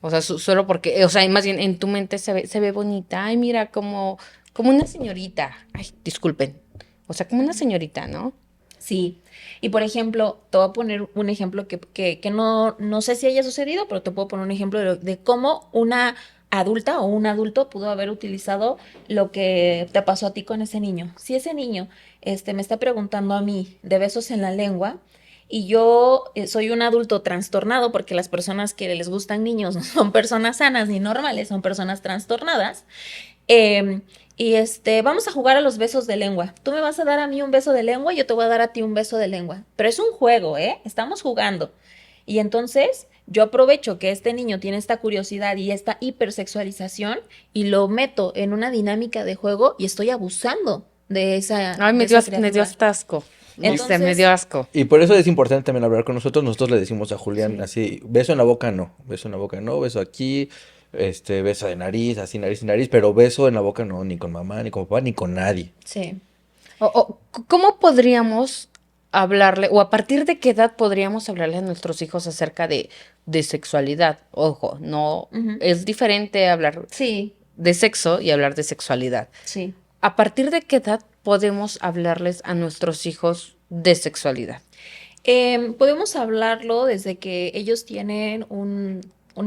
O sea, solo porque, o sea, más bien en tu mente se ve bonita. Ay, mira, como una señorita. Ay, disculpen. O sea, como una señorita, ¿no? Sí. Y por ejemplo, te voy a poner un ejemplo que no sé si haya sucedido, pero te puedo poner un ejemplo de cómo una adulta o un adulto pudo haber utilizado lo que te pasó a ti con ese niño. Si ese niño me está preguntando a mí de besos en la lengua y yo soy un adulto trastornado porque las personas que les gustan niños no son personas sanas ni normales, son personas trastornadas. Eh, vamos a jugar a los besos de lengua. Tú me vas a dar a mí un beso de lengua y yo te voy a dar a ti un beso de lengua. Pero es un juego, ¿eh? Estamos jugando. Y entonces yo aprovecho que este niño tiene esta curiosidad y esta hipersexualización y lo meto en una dinámica de juego y estoy abusando Ay, de esa me dio criatura. hasta asco. No sé, me Entonces, dio asco. Y por eso es importante también hablar con nosotros. Nosotros le decimos a Julián así, beso en la boca no, beso en la boca no, beso aquí, beso de nariz, así nariz y nariz, pero beso en la boca no, ni con mamá, ni con papá, ni con nadie. sí. ¿Cómo podríamos hablarle, o a partir de qué edad podríamos hablarle a nuestros hijos acerca de sexualidad? Ojo, no, Ujú. es diferente hablar Sí, de sexo y hablar de sexualidad. sí. ¿A partir de qué edad podemos hablarles a nuestros hijos de sexualidad? Podemos hablarlo desde que ellos tienen un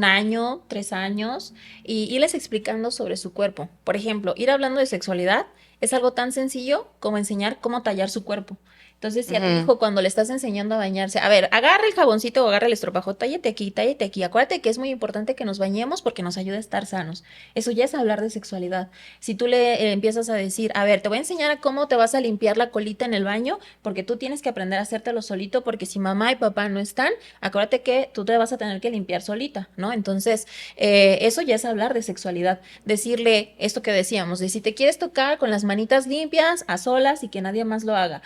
año, 3 años, y irles explicando sobre su cuerpo. Por ejemplo, ir hablando de sexualidad es algo tan sencillo como enseñar cómo tallar su cuerpo. Entonces, si a tu hijo cuando le estás enseñando a bañarse, a ver, agarra el jaboncito o agarra el estropajo, tállate aquí, acuérdate que es muy importante que nos bañemos porque nos ayuda a estar sanos. Eso ya es hablar de sexualidad. Si tú le empiezas a decir, a ver, te voy a enseñar a cómo te vas a limpiar la colita en el baño, porque tú tienes que aprender a hacértelo solito, porque si mamá y papá no están, acuérdate que tú te vas a tener que limpiar solita, ¿no? Entonces, eso ya es hablar de sexualidad. Decirle esto que decíamos, de si te quieres tocar con las manitas limpias, a solas y que nadie más lo haga.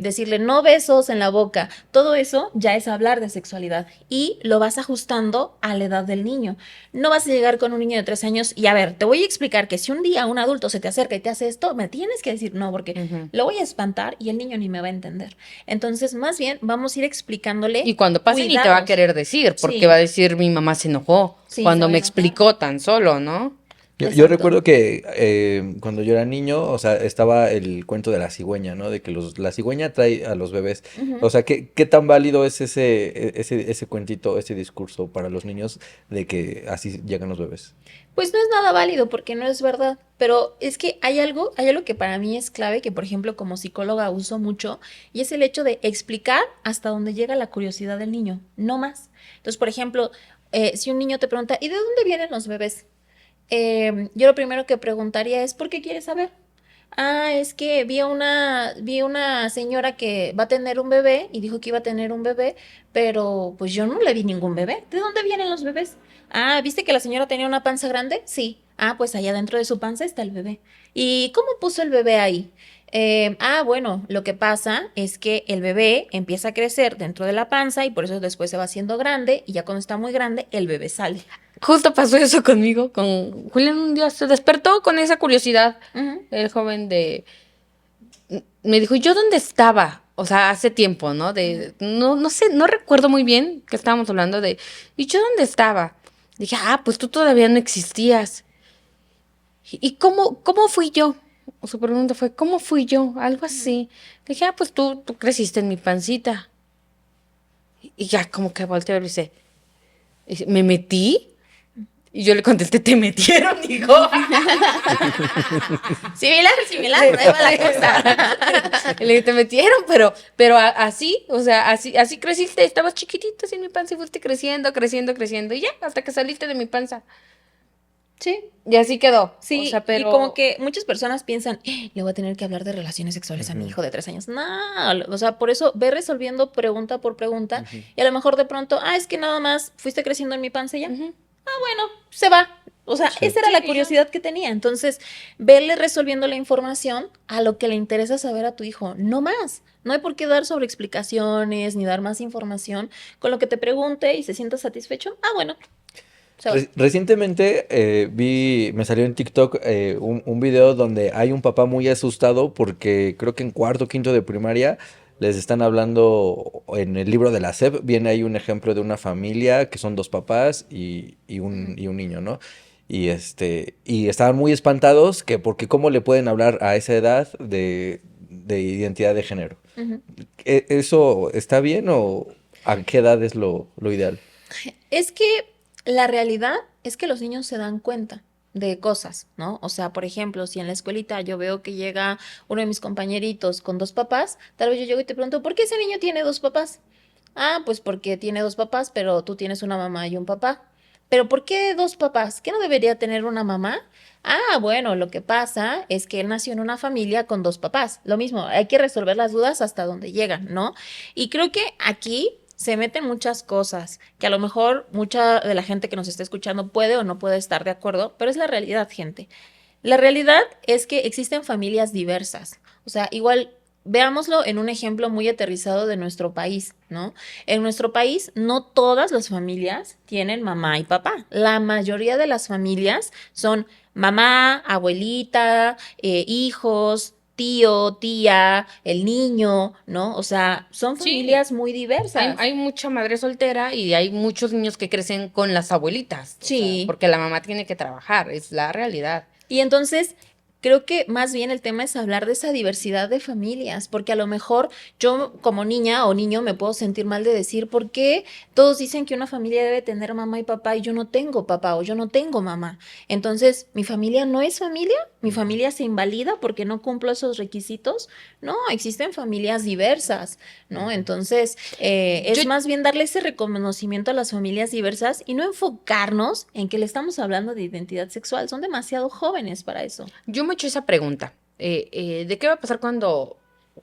Decirle no besos en la boca. Todo eso ya es hablar de sexualidad y lo vas ajustando a la edad del niño. No vas a llegar con un niño de 3 años y a ver, te voy a explicar que si un día un adulto se te acerca y te hace esto, me tienes que decir no, porque lo voy a espantar y el niño ni me va a entender. Entonces, más bien, vamos a ir explicándole. Y cuando pase ni te va a querer decir, porque va a decir mi mamá se enojó cuando me explicó tan solo, ¿no? Yo recuerdo que cuando yo era niño, o sea, estaba el cuento de la cigüeña, ¿no? De que la cigüeña trae a los bebés. O sea, ¿qué tan válido es ese cuentito, ese discurso para los niños de que así llegan los bebés? Pues no es nada válido porque no es verdad, pero es que hay algo que para mí es clave, que por ejemplo como psicóloga uso mucho, y es el hecho de explicar hasta dónde llega la curiosidad del niño, no más. Entonces, por ejemplo, si un niño te pregunta, ¿y de dónde vienen los bebés? Yo lo primero que preguntaría es, ¿por qué quieres saber? Ah, es que vi una señora que va a tener un bebé y dijo que iba a tener un bebé, pero pues yo no le vi ningún bebé. ¿De dónde vienen los bebés? Ah, ¿viste que la señora tenía una panza grande? Sí. Ah, pues allá dentro de su panza está el bebé. ¿Y cómo puso el bebé ahí? Bueno, lo que pasa es que el bebé empieza a crecer dentro de la panza y por eso después se va haciendo grande y ya cuando está muy grande el bebé sale. Justo pasó eso conmigo, con Julián un día se despertó con esa curiosidad, el joven me dijo, ¿yo dónde estaba? O sea, hace tiempo, ¿no? No sé, no recuerdo muy bien que estábamos hablando ¿y yo dónde estaba? Dije, pues tú todavía no existías. ¿Y cómo fui yo? Su pregunta fue, ¿cómo fui yo? Algo así. Dije, pues tú creciste en mi pancita. Y ya como que volteó y dice, ¿me metí? Y yo le contesté, ¿te metieron, hijo? Similar, ahí va la cosa. Y le dije, te metieron, pero así, o sea, así creciste, estabas chiquitito así en mi panza y fuiste creciendo, y ya, hasta que saliste de mi panza. Sí. Y así quedó. Sí, o sea, pero... y como que muchas personas piensan, le voy a tener que hablar de relaciones sexuales a mi hijo de 3 años. No, o sea, por eso ve resolviendo pregunta por pregunta y a lo mejor de pronto, es que nada más fuiste creciendo en mi panza y ya. Bueno, se va. O sea, esa era la curiosidad que tenía. Entonces, verle resolviendo la información a lo que le interesa saber a tu hijo, no más. No hay por qué dar sobre explicaciones ni dar más información. Con lo que te pregunte y se sienta satisfecho, bueno. Recientemente me salió en TikTok un video donde hay un papá muy asustado porque creo que en cuarto o quinto de primaria les están hablando, en el libro de la SEP viene ahí un ejemplo de una familia que son 2 papás y un niño, ¿no? Y estaban muy espantados porque cómo le pueden hablar a esa edad de identidad de género. ¿Eso está bien o a qué edad es lo ideal? Es que la realidad es que los niños se dan cuenta de cosas, ¿no? O sea, por ejemplo, si en la escuelita yo veo que llega uno de mis compañeritos con 2 papás, tal vez yo llego y te pregunto, ¿por qué ese niño tiene 2 papás? Pues porque tiene 2 papás, pero tú tienes una mamá y un papá. ¿Pero por qué 2 papás? ¿Qué no debería tener una mamá? Bueno, lo que pasa es que él nació en una familia con 2 papás. Lo mismo, hay que resolver las dudas hasta donde llegan, ¿no? Y creo que aquí se meten muchas cosas que a lo mejor mucha de la gente que nos está escuchando puede o no puede estar de acuerdo, pero es la realidad, gente. La realidad es que existen familias diversas. O sea, igual veámoslo en un ejemplo muy aterrizado de nuestro país, ¿no? En nuestro país no todas las familias tienen mamá y papá. La mayoría de las familias son mamá, abuelita, hijos, tío, tía, el niño, ¿no? O sea, son familias muy diversas. Hay mucha madre soltera y hay muchos niños que crecen con las abuelitas. Sí. O sea, porque la mamá tiene que trabajar, es la realidad. Y entonces, creo que más bien el tema es hablar de esa diversidad de familias, porque a lo mejor yo como niña o niño me puedo sentir mal de decir, ¿por qué todos dicen que una familia debe tener mamá y papá y yo no tengo papá o yo no tengo mamá? Entonces, ¿mi familia no es familia? mi familia se invalida porque no cumplo esos requisitos. No, existen familias diversas, ¿no? Entonces, es más bien darle ese reconocimiento a las familias diversas y no enfocarnos en que le estamos hablando de identidad sexual. Son demasiado jóvenes para eso. Yo me echo esa pregunta. ¿De qué va a pasar cuando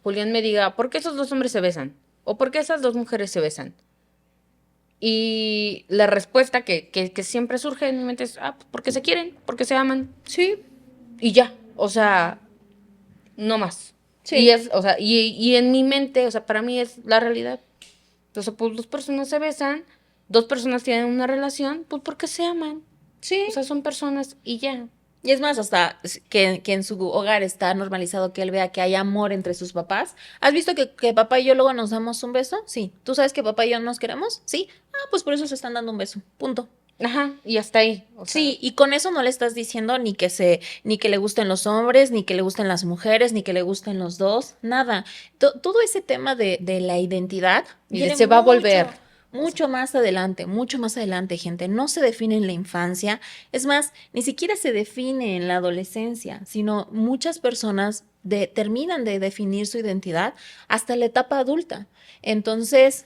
Julián me diga, ¿por qué esos dos hombres se besan? ¿O por qué esas dos mujeres se besan? Y la respuesta que siempre surge en mi mente es, pues porque se quieren, porque se aman. Sí. Y ya, o sea, no más. Sí. Y es, o sea, y en mi mente, o sea, para mí es la realidad. Entonces, pues dos personas se besan, dos personas tienen una relación, pues porque se aman. Sí. O sea, son personas y ya. Y es más, hasta que en su hogar está normalizado que él vea que hay amor entre sus papás. ¿Has visto que papá y yo luego nos damos un beso? Sí. ¿Tú sabes que papá y yo nos queremos? Sí. Pues por eso se están dando un beso. Punto. Ajá, y hasta ahí. O sea, sí, y con eso no le estás diciendo ni que le gusten los hombres, ni que le gusten las mujeres, ni que le gusten los dos, nada. Todo ese tema de la identidad y viene se va a volver. Mucho más adelante, gente. No se define en la infancia. Es más, ni siquiera se define en la adolescencia, sino muchas personas terminan de definir su identidad hasta la etapa adulta. Entonces,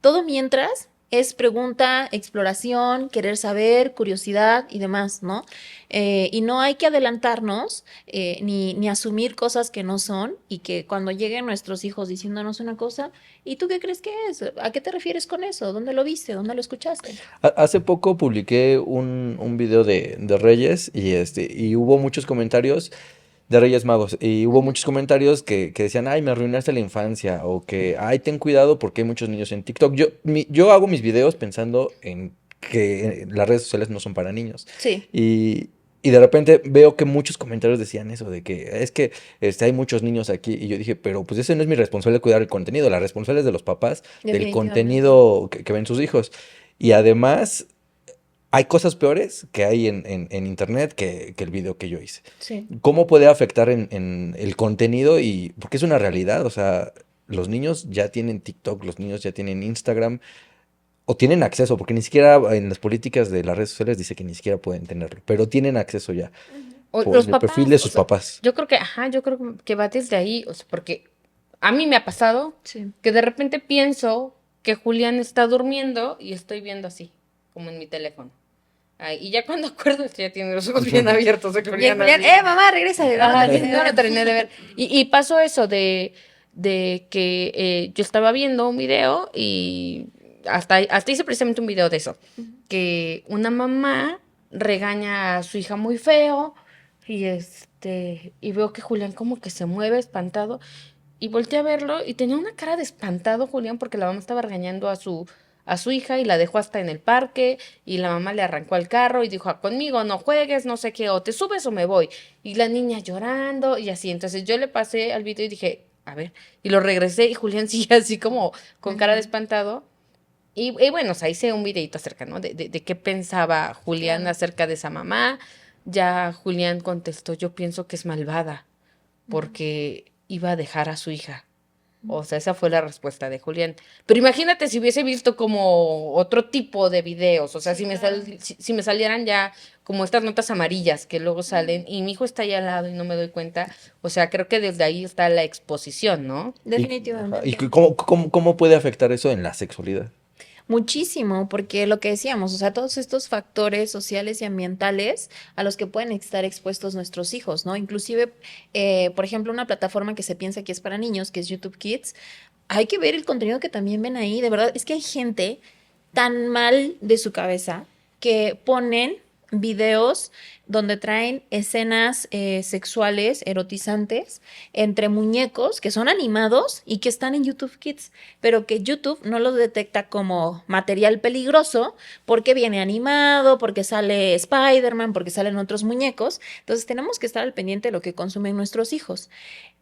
todo mientras es pregunta, exploración, querer saber, curiosidad y demás, ¿no? Y no hay que adelantarnos ni asumir cosas que no son y que cuando lleguen nuestros hijos diciéndonos una cosa, ¿y tú qué crees que es? ¿A qué te refieres con eso? ¿Dónde lo viste? ¿Dónde lo escuchaste? Hace poco publiqué un video de Reyes y hubo muchos comentarios de Reyes Magos y hubo muchos comentarios que decían, ay, me arruinaste la infancia o que, ay, ten cuidado porque hay muchos niños en TikTok. Yo hago mis videos pensando en que las redes sociales no son para niños. Sí. Y de repente veo que muchos comentarios decían eso, de que es que hay muchos niños aquí. Y yo dije, pero pues ese no es mi responsabilidad de cuidar el contenido. La responsabilidad es de los papás, del contenido que ven sus hijos. Y además, hay cosas peores que hay en internet que el video que yo hice. Sí. ¿Cómo puede afectar en el contenido? Porque es una realidad, o sea, los niños ya tienen TikTok, los niños ya tienen Instagram, o tienen acceso, porque ni siquiera en las políticas de las redes sociales dice que ni siquiera pueden tenerlo, pero tienen acceso ya por los el papás, perfil de sus papás. Yo creo que va desde ahí, o sea, porque a mí me ha pasado que de repente pienso que Julián está durmiendo y estoy viendo así, como en mi teléfono. Y ya cuando acuerdo, ya tiene los ojos bien abiertos. Julián, mamá, regresa. No lo terminé de ver. Y pasó eso de que yo estaba viendo un video y hasta hice precisamente un video de eso. Que una mamá regaña a su hija muy feo y veo que Julián como que se mueve espantado y volteé a verlo y tenía una cara de espantado Julián porque la mamá estaba regañando a su hija y la dejó hasta en el parque y la mamá le arrancó al carro y dijo, conmigo no juegues, no sé qué, o te subes o me voy. Y la niña llorando y así. Entonces yo le pasé al video y dije, a ver, y lo regresé y Julián sigue así como con cara de espantado. Y bueno, o sea, hice un videito acerca, ¿no? De qué pensaba Julián acerca de esa mamá. Ya Julián contestó, yo pienso que es malvada porque iba a dejar a su hija. O sea, esa fue la respuesta de Julián. Pero imagínate si hubiese visto como otro tipo de videos. O sea, si me salieran ya como estas notas amarillas que luego salen y mi hijo está ahí al lado y no me doy cuenta. O sea, creo que desde ahí está la exposición, ¿no? Definitivamente. ¿Y cómo puede afectar eso en la sexualidad? Muchísimo, porque lo que decíamos, o sea, todos estos factores sociales y ambientales a los que pueden estar expuestos nuestros hijos, ¿no? Inclusive, por ejemplo, una plataforma que se piensa que es para niños, que es YouTube Kids, hay que ver el contenido que también ven ahí, de verdad, es que hay gente tan mal de su cabeza que ponen videos donde traen escenas sexuales, erotizantes, entre muñecos que son animados y que están en YouTube Kids, pero que YouTube no los detecta como material peligroso porque viene animado, porque sale Spider-Man, porque salen otros muñecos. Entonces tenemos que estar al pendiente de lo que consumen nuestros hijos.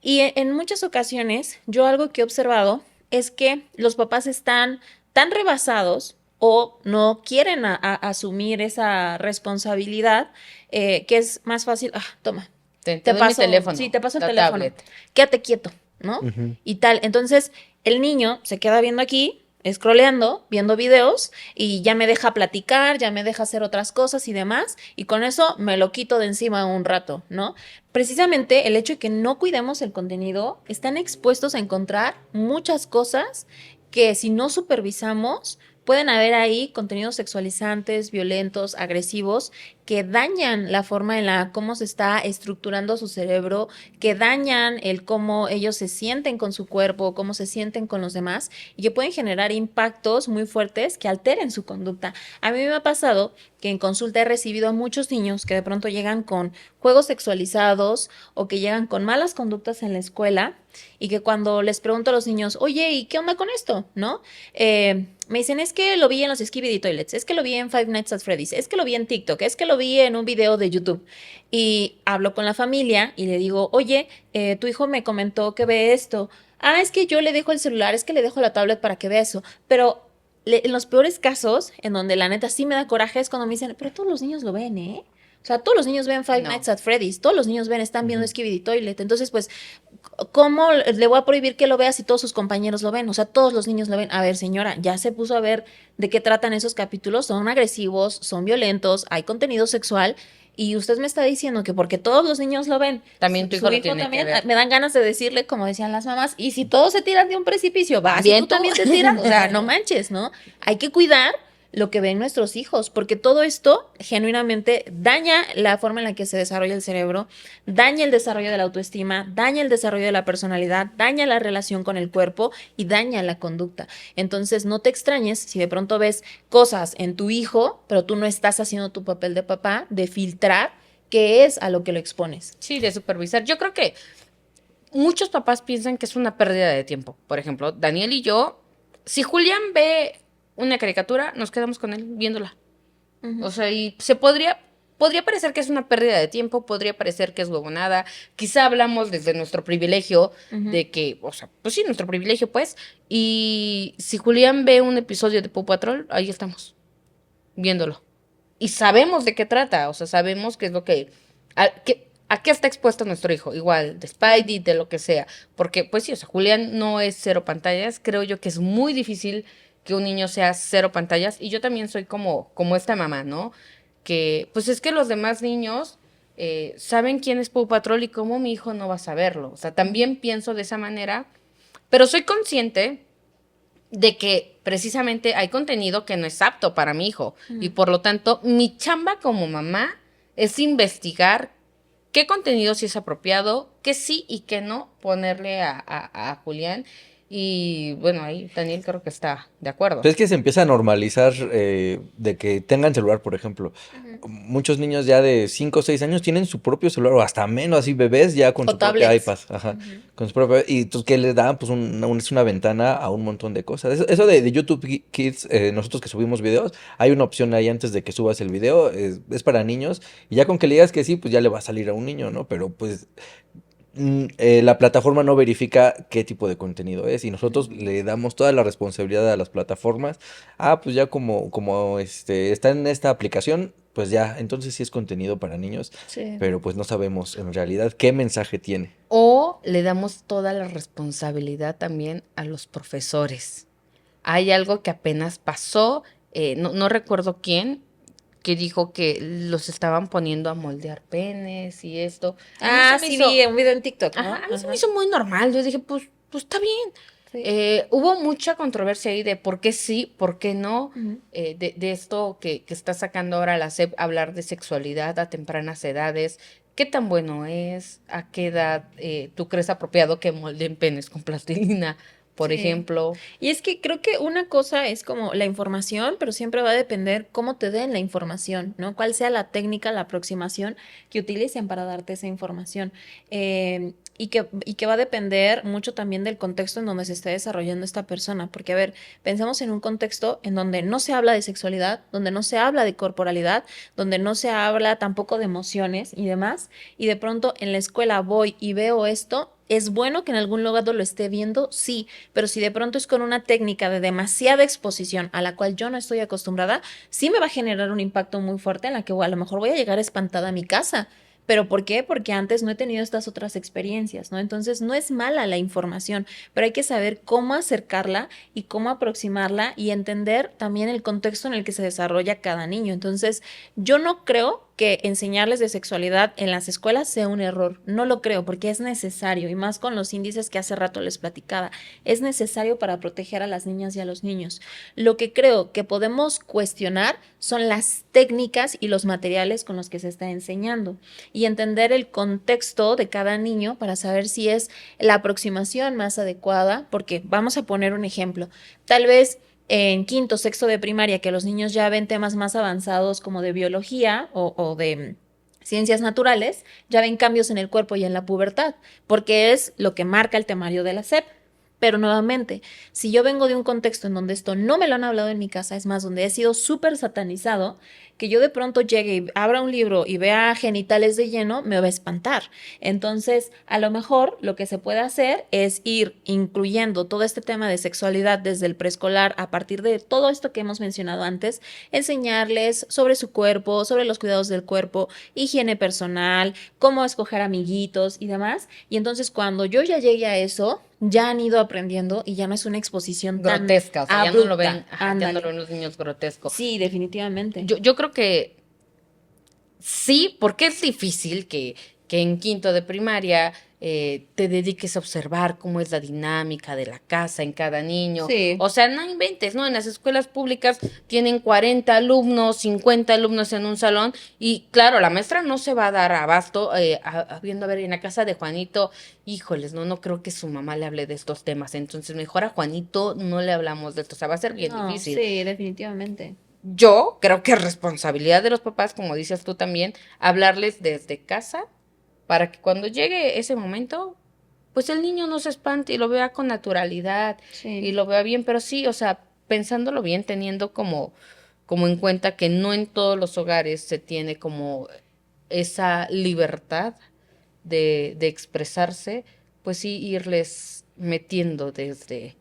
Y en muchas ocasiones, yo algo que he observado es que los papás están tan rebasados o no quieren asumir esa responsabilidad, que es más fácil, toma, te paso el teléfono. Sí, te paso el teléfono. Quédate quieto, ¿no? Y tal. Entonces, el niño se queda viendo aquí scrolleando, viendo videos y ya me deja platicar, ya me deja hacer otras cosas y demás, y con eso me lo quito de encima un rato, ¿no? Precisamente el hecho de que no cuidemos el contenido, están expuestos a encontrar muchas cosas que si no supervisamos, pueden haber ahí contenidos sexualizantes, violentos, agresivos, que dañan la forma en la cómo se está estructurando su cerebro, que dañan el cómo ellos se sienten con su cuerpo, cómo se sienten con los demás, y que pueden generar impactos muy fuertes que alteren su conducta. A mí me ha pasado que en consulta he recibido a muchos niños que de pronto llegan con juegos sexualizados o que llegan con malas conductas en la escuela y que cuando les pregunto a los niños, oye, ¿y qué onda con esto? ¿No? Me dicen, es que lo vi en los Skibidi Toilets, es que lo vi en Five Nights at Freddy's, es que lo vi en TikTok, es que lo vi en un video de YouTube. Y hablo con la familia y le digo, oye, tu hijo me comentó que ve esto. Ah, es que yo le dejo el celular, es que le dejo la tablet para que vea eso. Pero en los peores casos, en donde la neta sí me da coraje, es cuando me dicen, pero todos los niños lo ven, ¿eh? O sea, todos los niños ven Five Nights at Freddy's, todos los niños están viendo Skibidi Toilet. Entonces, pues, ¿cómo le voy a prohibir que lo vea si todos sus compañeros lo ven? O sea, todos los niños lo ven. A ver, señora, ya se puso a ver de qué tratan esos capítulos. Son agresivos, son violentos, hay contenido sexual. Y usted me está diciendo que porque todos los niños lo ven, también tu hijo lo tiene también, que ver. me dan ganas de decirle, como decían las mamás, y si todos se tiran de un precipicio, vas y tú también te tiras. O sea, no manches, ¿no? Hay que cuidar lo que ven nuestros hijos, porque todo esto genuinamente daña la forma en la que se desarrolla el cerebro, daña el desarrollo de la autoestima, daña el desarrollo de la personalidad, daña la relación con el cuerpo y daña la conducta. Entonces, no te extrañes si de pronto ves cosas en tu hijo, pero tú no estás haciendo tu papel de papá, de filtrar qué es a lo que lo expones. Sí, de supervisar. Yo creo que muchos papás piensan que es una pérdida de tiempo. Por ejemplo, Daniel y yo, si Julián ve una caricatura, nos quedamos con él viéndola. O sea, y podría parecer que es una pérdida de tiempo, podría parecer que es huevonada. Quizá hablamos desde nuestro privilegio de que, o sea, pues sí, nuestro privilegio, pues. Y si Julián ve un episodio de Paw Patrol, ahí estamos, viéndolo. Y sabemos de qué trata, o sea, sabemos qué es lo que ¿a qué está expuesto nuestro hijo? Igual, de Spidey, de lo que sea. Porque, pues sí, o sea, Julián no es cero pantallas. Creo yo que es muy difícil que un niño sea cero pantallas. Y yo también soy como esta mamá, ¿no? Que, pues es que los demás niños saben quién es Paw Patrol y cómo mi hijo no va a saberlo. O sea, también pienso de esa manera. Pero soy consciente de que precisamente hay contenido que no es apto para mi hijo. Y por lo tanto, mi chamba como mamá es investigar qué contenido sí es apropiado, qué sí y qué no ponerle a Julián. Y bueno, ahí Daniel creo que está de acuerdo. Es que se empieza a normalizar de que tengan celular, por ejemplo. Muchos niños ya de 5 o 6 años tienen su propio celular, o hasta menos, así bebés ya con O su propio tablets. iPad. Ajá, con su propio, y entonces, ¿qué les dan? Pues es una ventana a un montón de cosas. Eso de YouTube Kids, nosotros que subimos videos, hay una opción ahí antes de que subas el video, es para niños, y ya con que le digas que sí, pues ya le va a salir a un niño, ¿no? Pero pues la plataforma no verifica qué tipo de contenido es y nosotros le damos toda la responsabilidad a las plataformas. Ah, pues ya como está en esta aplicación, pues ya, entonces sí es contenido para niños, Sí. pero pues no sabemos en realidad qué mensaje tiene. O le damos toda la responsabilidad también a los profesores. Hay algo que apenas pasó, no recuerdo quién, que dijo que los estaban poniendo a moldear penes y esto. Ah, sí, vi un video en TikTok, ¿no? Ajá, a mí se me hizo muy normal. Yo dije, pues está bien. Sí. Hubo mucha controversia ahí de por qué sí, por qué no, de esto que está sacando ahora la SEP, hablar de sexualidad a tempranas edades. ¿Qué tan bueno es? ¿A qué edad tú crees apropiado que molden penes con plastilina, por Sí. ejemplo? Y es que creo que una cosa es como la información, pero siempre va a depender cómo te den la información, ¿no? Cuál sea la técnica, la aproximación que utilicen para darte esa información. Y que va a depender mucho también del contexto en donde se esté desarrollando esta persona. Porque, a ver, pensemos en un contexto en donde no se habla de sexualidad, donde no se habla de corporalidad, donde no se habla tampoco de emociones y demás. Y de pronto en la escuela voy y veo esto. ¿Es bueno que en algún lugar lo esté viendo? Sí, pero si de pronto es con una técnica de demasiada exposición a la cual yo no estoy acostumbrada, sí me va a generar un impacto muy fuerte en la que a lo mejor voy a llegar espantada a mi casa. ¿Pero por qué? Porque antes no he tenido estas otras experiencias, ¿no? Entonces no es mala la información, pero hay que saber cómo acercarla y cómo aproximarla y entender también el contexto en el que se desarrolla cada niño. Entonces, yo no creo que enseñarles de sexualidad en las escuelas sea un error. No lo creo, porque es necesario, y más con los índices que hace rato les platicaba, es necesario para proteger a las niñas y a los niños. Lo que creo que podemos cuestionar son las técnicas y los materiales con los que se está enseñando y entender el contexto de cada niño para saber si es la aproximación más adecuada, porque vamos a poner un ejemplo, tal vez en quinto, sexto de primaria, que los niños ya ven temas más avanzados como de biología o de ciencias naturales, ya ven cambios en el cuerpo y en la pubertad, porque es lo que marca el temario de la SEP. Pero nuevamente, si yo vengo de un contexto en donde esto no me lo han hablado en mi casa, es más, donde he sido súper satanizado, que yo de pronto llegue y abra un libro y vea genitales de lleno, me va a espantar. Entonces, a lo mejor lo que se puede hacer es ir incluyendo todo este tema de sexualidad desde el preescolar a partir de todo esto que hemos mencionado antes, enseñarles sobre su cuerpo, sobre los cuidados del cuerpo, higiene personal, cómo escoger amiguitos y demás. Y entonces cuando yo ya llegue a eso, ya han ido aprendiendo y ya no es una exposición tan grotesca, o sea, ya no lo ven, abrupta. ya no lo ven los niños grotesco. Sí, definitivamente. Yo creo que sí, porque es difícil que en quinto de primaria te dediques a observar cómo es la dinámica de la casa en cada niño. Sí. O sea, no inventes, ¿no? En las escuelas públicas tienen 40 alumnos, 50 alumnos en un salón y claro, la maestra no se va a dar abasto viendo a ver en la casa de Juanito, híjoles, no creo que su mamá le hable de estos temas, entonces mejor a Juanito no le hablamos de esto, o sea, va a ser bien difícil. Sí, definitivamente. Yo creo que es responsabilidad de los papás, como dices tú también, hablarles desde casa para que cuando llegue ese momento, pues el niño no se espante y lo vea con naturalidad y lo vea bien, pero sí, o sea, pensándolo bien, teniendo como en cuenta que no en todos los hogares se tiene como esa libertad de expresarse, pues sí irles metiendo desde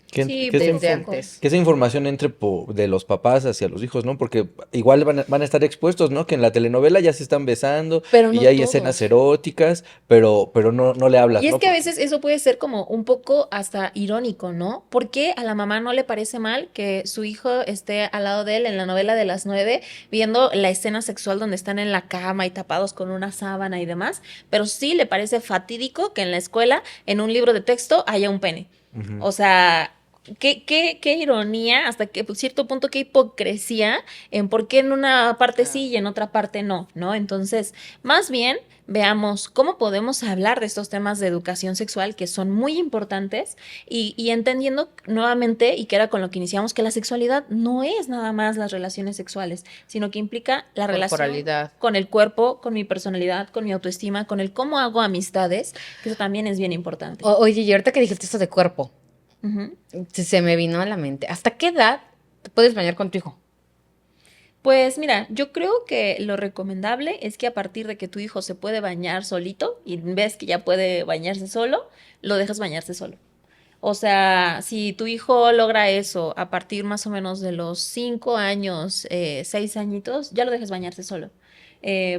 antes. Que esa información entre de los papás hacia los hijos, ¿no? Porque igual van a estar expuestos, ¿no? Que en la telenovela ya se están besando Pero y no ya hay todos. escenas eróticas, pero no le hablas, Y es ¿no? que a veces eso puede ser como un poco hasta irónico, ¿no? ¿Por qué a la mamá no le parece mal que su hijo esté al lado de él en la novela de las 9 viendo la escena sexual donde están en la cama y tapados con una sábana y demás? Pero sí le parece fatídico que en la escuela, en un libro de texto, haya un pene. Ujú. O sea, qué ironía, hasta que cierto punto, qué hipocresía en por qué en una parte sí y en otra parte no, ¿no? Entonces, más bien, veamos cómo podemos hablar de estos temas de educación sexual que son muy importantes y entendiendo nuevamente, y que era con lo que iniciamos, que la sexualidad no es nada más las relaciones sexuales, sino que implica la relación Corporalidad. con el cuerpo, con mi personalidad, con mi autoestima, con el cómo hago amistades, que eso también es bien importante. Oye, y ahorita que dijiste esto de cuerpo, Ujú. se me vino a la mente. ¿Hasta qué edad te puedes bañar con tu hijo? Pues mira, yo creo que lo recomendable es que a partir de que tu hijo se puede bañar solito y ves que ya puede bañarse solo, lo dejas bañarse solo. O sea, si tu hijo logra eso a partir más o menos de los 5 años, 6 añitos, ya lo dejas bañarse solo.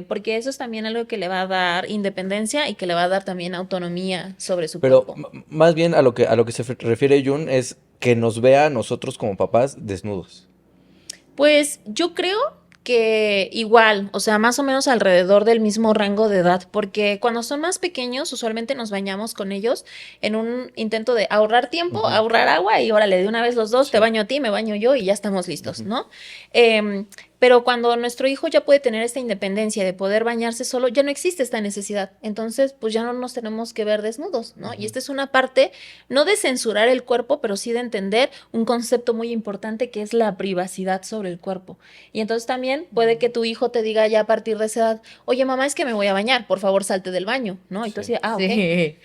Porque eso es también algo que le va a dar independencia y que le va a dar también autonomía sobre su Pero cuerpo. más bien a lo que se refiere Jun es que nos vea a nosotros como papás desnudos. Pues yo creo que igual, o sea, más o menos alrededor del mismo rango de edad, porque cuando son más pequeños, usualmente nos bañamos con ellos en un intento de ahorrar tiempo, Ujú. ahorrar agua y órale, de una vez los dos, Sí. te baño a ti, me baño yo y ya estamos listos, Ujú. ¿no? Pero cuando nuestro hijo ya puede tener esta independencia de poder bañarse solo, ya no existe esta necesidad. Entonces, pues ya no nos tenemos que ver desnudos, ¿no? Y Ujú. esta es una parte, no de censurar el cuerpo, pero sí de entender un concepto muy importante que es la privacidad sobre el cuerpo. Y entonces también puede que tu hijo te diga ya a partir de esa edad, oye mamá, es que me voy a bañar, por favor salte del baño, ¿no? Y tú Sí. así, ok. Sí.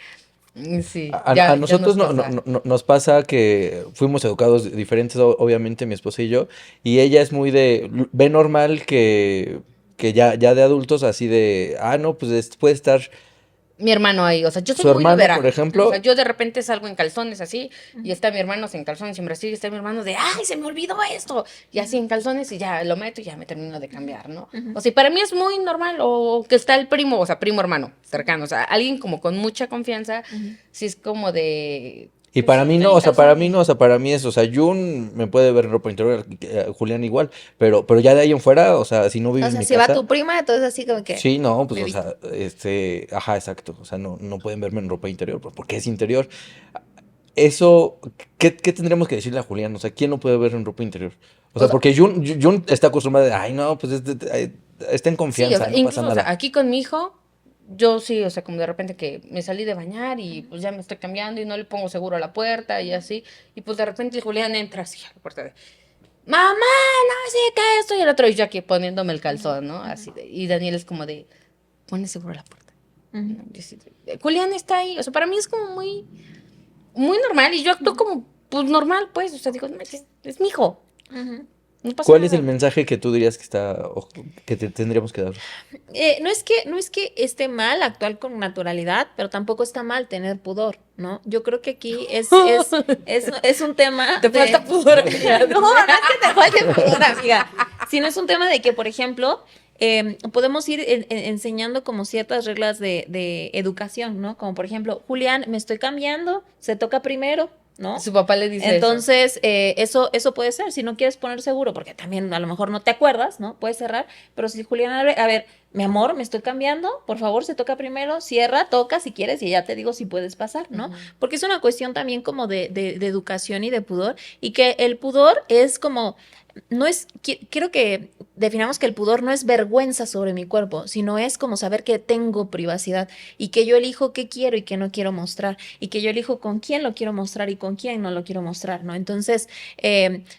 Sí, A ya nosotros nos pasa. nos pasa que fuimos educados diferentes, obviamente, mi esposa y yo, y ella es muy ve normal que ya de adultos así de, no, pues puede estar mi hermano ahí, o sea, yo soy Su muy hermano, liberal. por ejemplo. O sea, yo de repente salgo en calzones así, y está mi hermano en calzones en Brasil, y está mi hermano de, ay, se me olvidó esto, y así en calzones, y ya lo meto y ya me termino de cambiar, ¿no? O sea, para mí es muy normal, o que está el primo, o sea, primo hermano, cercano, o sea, alguien como con mucha confianza, sí es como de... Y pues sí, para mí estoy no, en o sea, para mí calzones. no, o sea, para mí es, o sea, Jun me puede ver en ropa interior, Julián igual, pero ya de ahí en fuera, o sea, si no vive O en sea, mi si va casa, tu prima, entonces así como que sí, no, pues, me o evito. sea, ajá, exacto, o sea, no pueden verme en ropa interior, porque es interior. Eso, ¿qué tendremos que decirle a Julián? O sea, ¿quién no puede ver en ropa interior? O O sea, sea, porque Jun está acostumbrado de, ay, no, pues está en sí, o confianza, sea, no pasa incluso, o sea, nada. aquí con mi hijo, yo sí, o sea, como de repente que me salí de bañar y pues ya me estoy cambiando y no le pongo seguro a la puerta y así, y pues de repente el Julián entra así a la puerta de, mamá, no sé qué, esto y el otro, y yo aquí poniéndome el calzón, ¿no? Así de, y Daniel es como de, pone seguro a la puerta. Ujú. ¿No? Y así de, Julián está ahí, o sea, para mí es como muy, muy normal y yo actúo como, pues normal, pues, o sea, digo, "No, es mi hijo, Ujú. no pasa ¿Cuál es el nada". mensaje que tú dirías que que tendríamos que dar? No es que esté mal actuar con naturalidad, pero tampoco está mal tener pudor, ¿no? Yo creo que aquí es un tema Te falta de... pudor, amiga. No es que te falte pudor, amiga, sino es un tema de que, por ejemplo, podemos ir enseñando como ciertas reglas de educación, ¿no? Como por ejemplo, Julián, me estoy cambiando, se toca primero, ¿no? Su papá le dice eso. Entonces, eso puede ser, si no quieres poner seguro, porque también a lo mejor no te acuerdas, ¿no? Puedes cerrar, pero si Julián, a ver, mi amor, me estoy cambiando, por favor, se toca primero, cierra, toca si quieres y ya te digo si puedes pasar, ¿no? Porque es una cuestión también como de educación y de pudor, y que el pudor es como, no es, quiero que definamos que el pudor no es vergüenza sobre mi cuerpo, sino es como saber que tengo privacidad y que yo elijo qué quiero y qué no quiero mostrar y que yo elijo con quién lo quiero mostrar y con quién no lo quiero mostrar, ¿no? Entonces,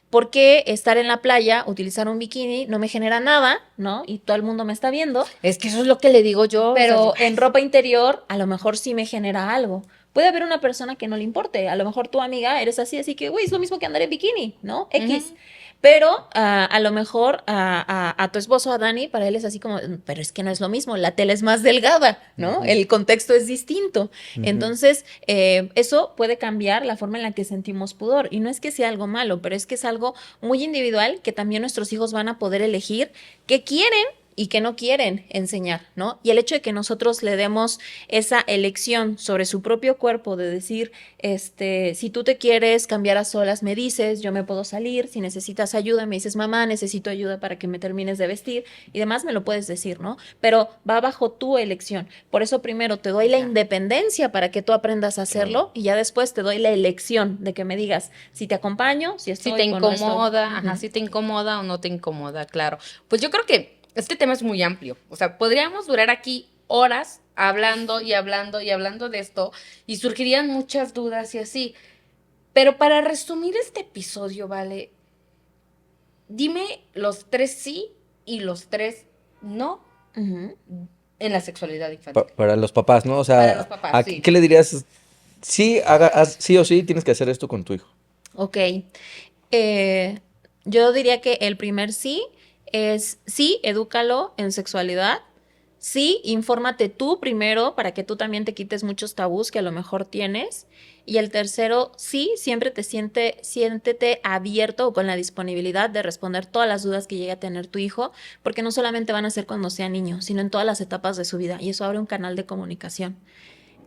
¿por qué estar en la playa, utilizar un bikini, no me genera nada, ¿no? Y todo el mundo me está viendo, Es que eso es lo que le digo yo. pero O sea, en ropa interior a lo mejor sí me genera algo. Puede haber una persona que no le importe, a lo mejor tu amiga eres así, así que, güey, es lo mismo que andar en bikini, ¿no? X. ujú. Pero a lo mejor a tu esposo, a Dani, para él es así como, pero es que no es lo mismo, la tela es más delgada, ¿no? Ujú, El contexto es distinto. ujú. Entonces, eso puede cambiar la forma en la que sentimos pudor. Y no es que sea algo malo, pero es que es algo muy individual que también nuestros hijos van a poder elegir qué quieren y que no quieren enseñar, ¿no? Y el hecho de que nosotros le demos esa elección sobre su propio cuerpo, de decir, si tú te quieres cambiar a solas, me dices, yo me puedo salir, si necesitas ayuda, me dices, mamá, necesito ayuda para que me termines de vestir y demás, me lo puedes decir, ¿no? Pero va bajo tu elección. Por eso primero te doy la Ya. independencia para que tú aprendas a Claro. hacerlo y ya después te doy la elección de que me digas si te acompaño, si Si te estoy o no estoy. incomoda, ajá, Ujú. si te incomoda o no te incomoda, claro. Pues yo creo que este tema es muy amplio. O sea, podríamos durar aquí horas hablando y hablando y hablando de esto y surgirían muchas dudas y así. Pero para resumir este episodio, vale, dime los 3 sí y los 3 no Ujú. en la sexualidad infantil. Para los papás, ¿no? O Para los sea, papás, ¿qué, sí. qué le dirías? Sí, sí o sí tienes que hacer esto con tu hijo. Ok. Eh, yo diría que el primer sí es sí, edúcalo en sexualidad. Sí, infórmate tú primero para que tú también te quites muchos tabús que a lo mejor tienes. Y el tercero, sí, siempre siéntete abierto o con la disponibilidad de responder todas las dudas que llegue a tener tu hijo, porque no solamente van a ser cuando sea niño, sino en todas las etapas de su vida. Y eso abre un canal de comunicación.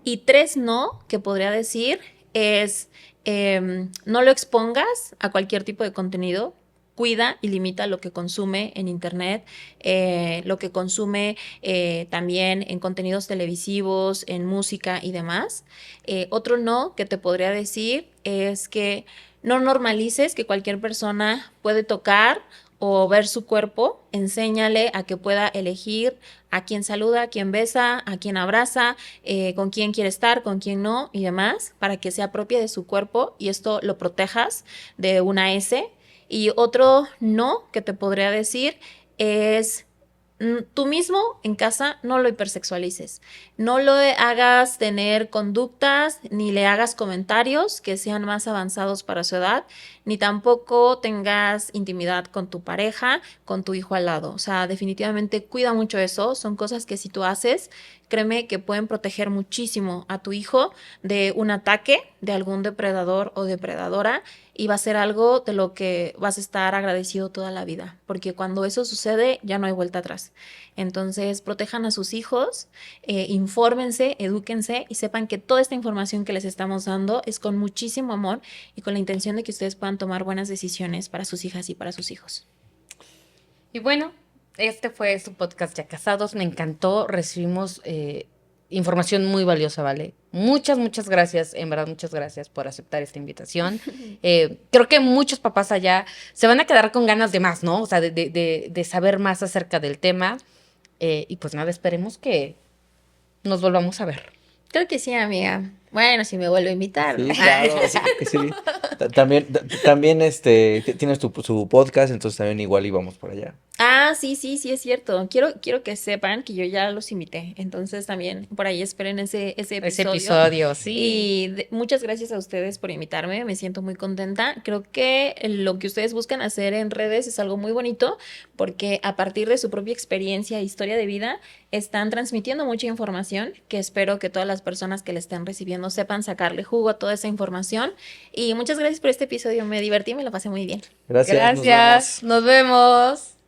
Y tres no, que podría decir, es no lo expongas a cualquier tipo de contenido. Cuida y limita lo que consume en internet, lo que consume también en contenidos televisivos, en música y demás. Otro no que te podría decir es que no normalices que cualquier persona puede tocar o ver su cuerpo. Enséñale a que pueda elegir a quién saluda, a quién besa, a quién abraza, con quién quiere estar, con quién no y demás, para que se apropie de su cuerpo y esto lo protejas de una S. Y otro no que te podría decir es tú mismo en casa no lo hipersexualices, no lo hagas tener conductas, ni le hagas comentarios que sean más avanzados para su edad, ni tampoco tengas intimidad con tu pareja, con tu hijo al lado. O sea, definitivamente cuida mucho eso, son cosas que si tú haces, créeme que pueden proteger muchísimo a tu hijo de un ataque de algún depredador o depredadora, y va a ser algo de lo que vas a estar agradecido toda la vida, porque cuando eso sucede ya no hay vuelta atrás. Entonces, protejan a sus hijos, infórmense, edúquense y sepan que toda esta información que les estamos dando es con muchísimo amor y con la intención de que ustedes puedan tomar buenas decisiones para sus hijas y para sus hijos. Y bueno, este fue su podcast Ya Casados. Me encantó, recibimos información muy valiosa, ¿vale? Muchas gracias, en verdad, muchas gracias por aceptar esta invitación. Creo que muchos papás allá se van a quedar con ganas de más, ¿no? O sea, de saber más acerca del tema. Y pues nada, esperemos que nos volvamos a ver. Creo que sí, amiga. Bueno, si me vuelvo a invitar. Sí, claro, sí, que sí. También, tienes su podcast, entonces también igual íbamos por allá. Ah, sí, es cierto. Quiero que sepan que yo ya los invité. Entonces también por ahí esperen ese episodio. Ese episodio, sí. Y muchas gracias a ustedes por invitarme. Me siento muy contenta. Creo que lo que ustedes buscan hacer en redes es algo muy bonito, porque a partir de su propia experiencia e historia de vida están transmitiendo mucha información que espero que todas las personas que le estén recibiendo sepan sacarle jugo a toda esa información. Y muchas gracias por este episodio. Me divertí, me lo pasé muy bien. Gracias. Gracias. Nos vemos.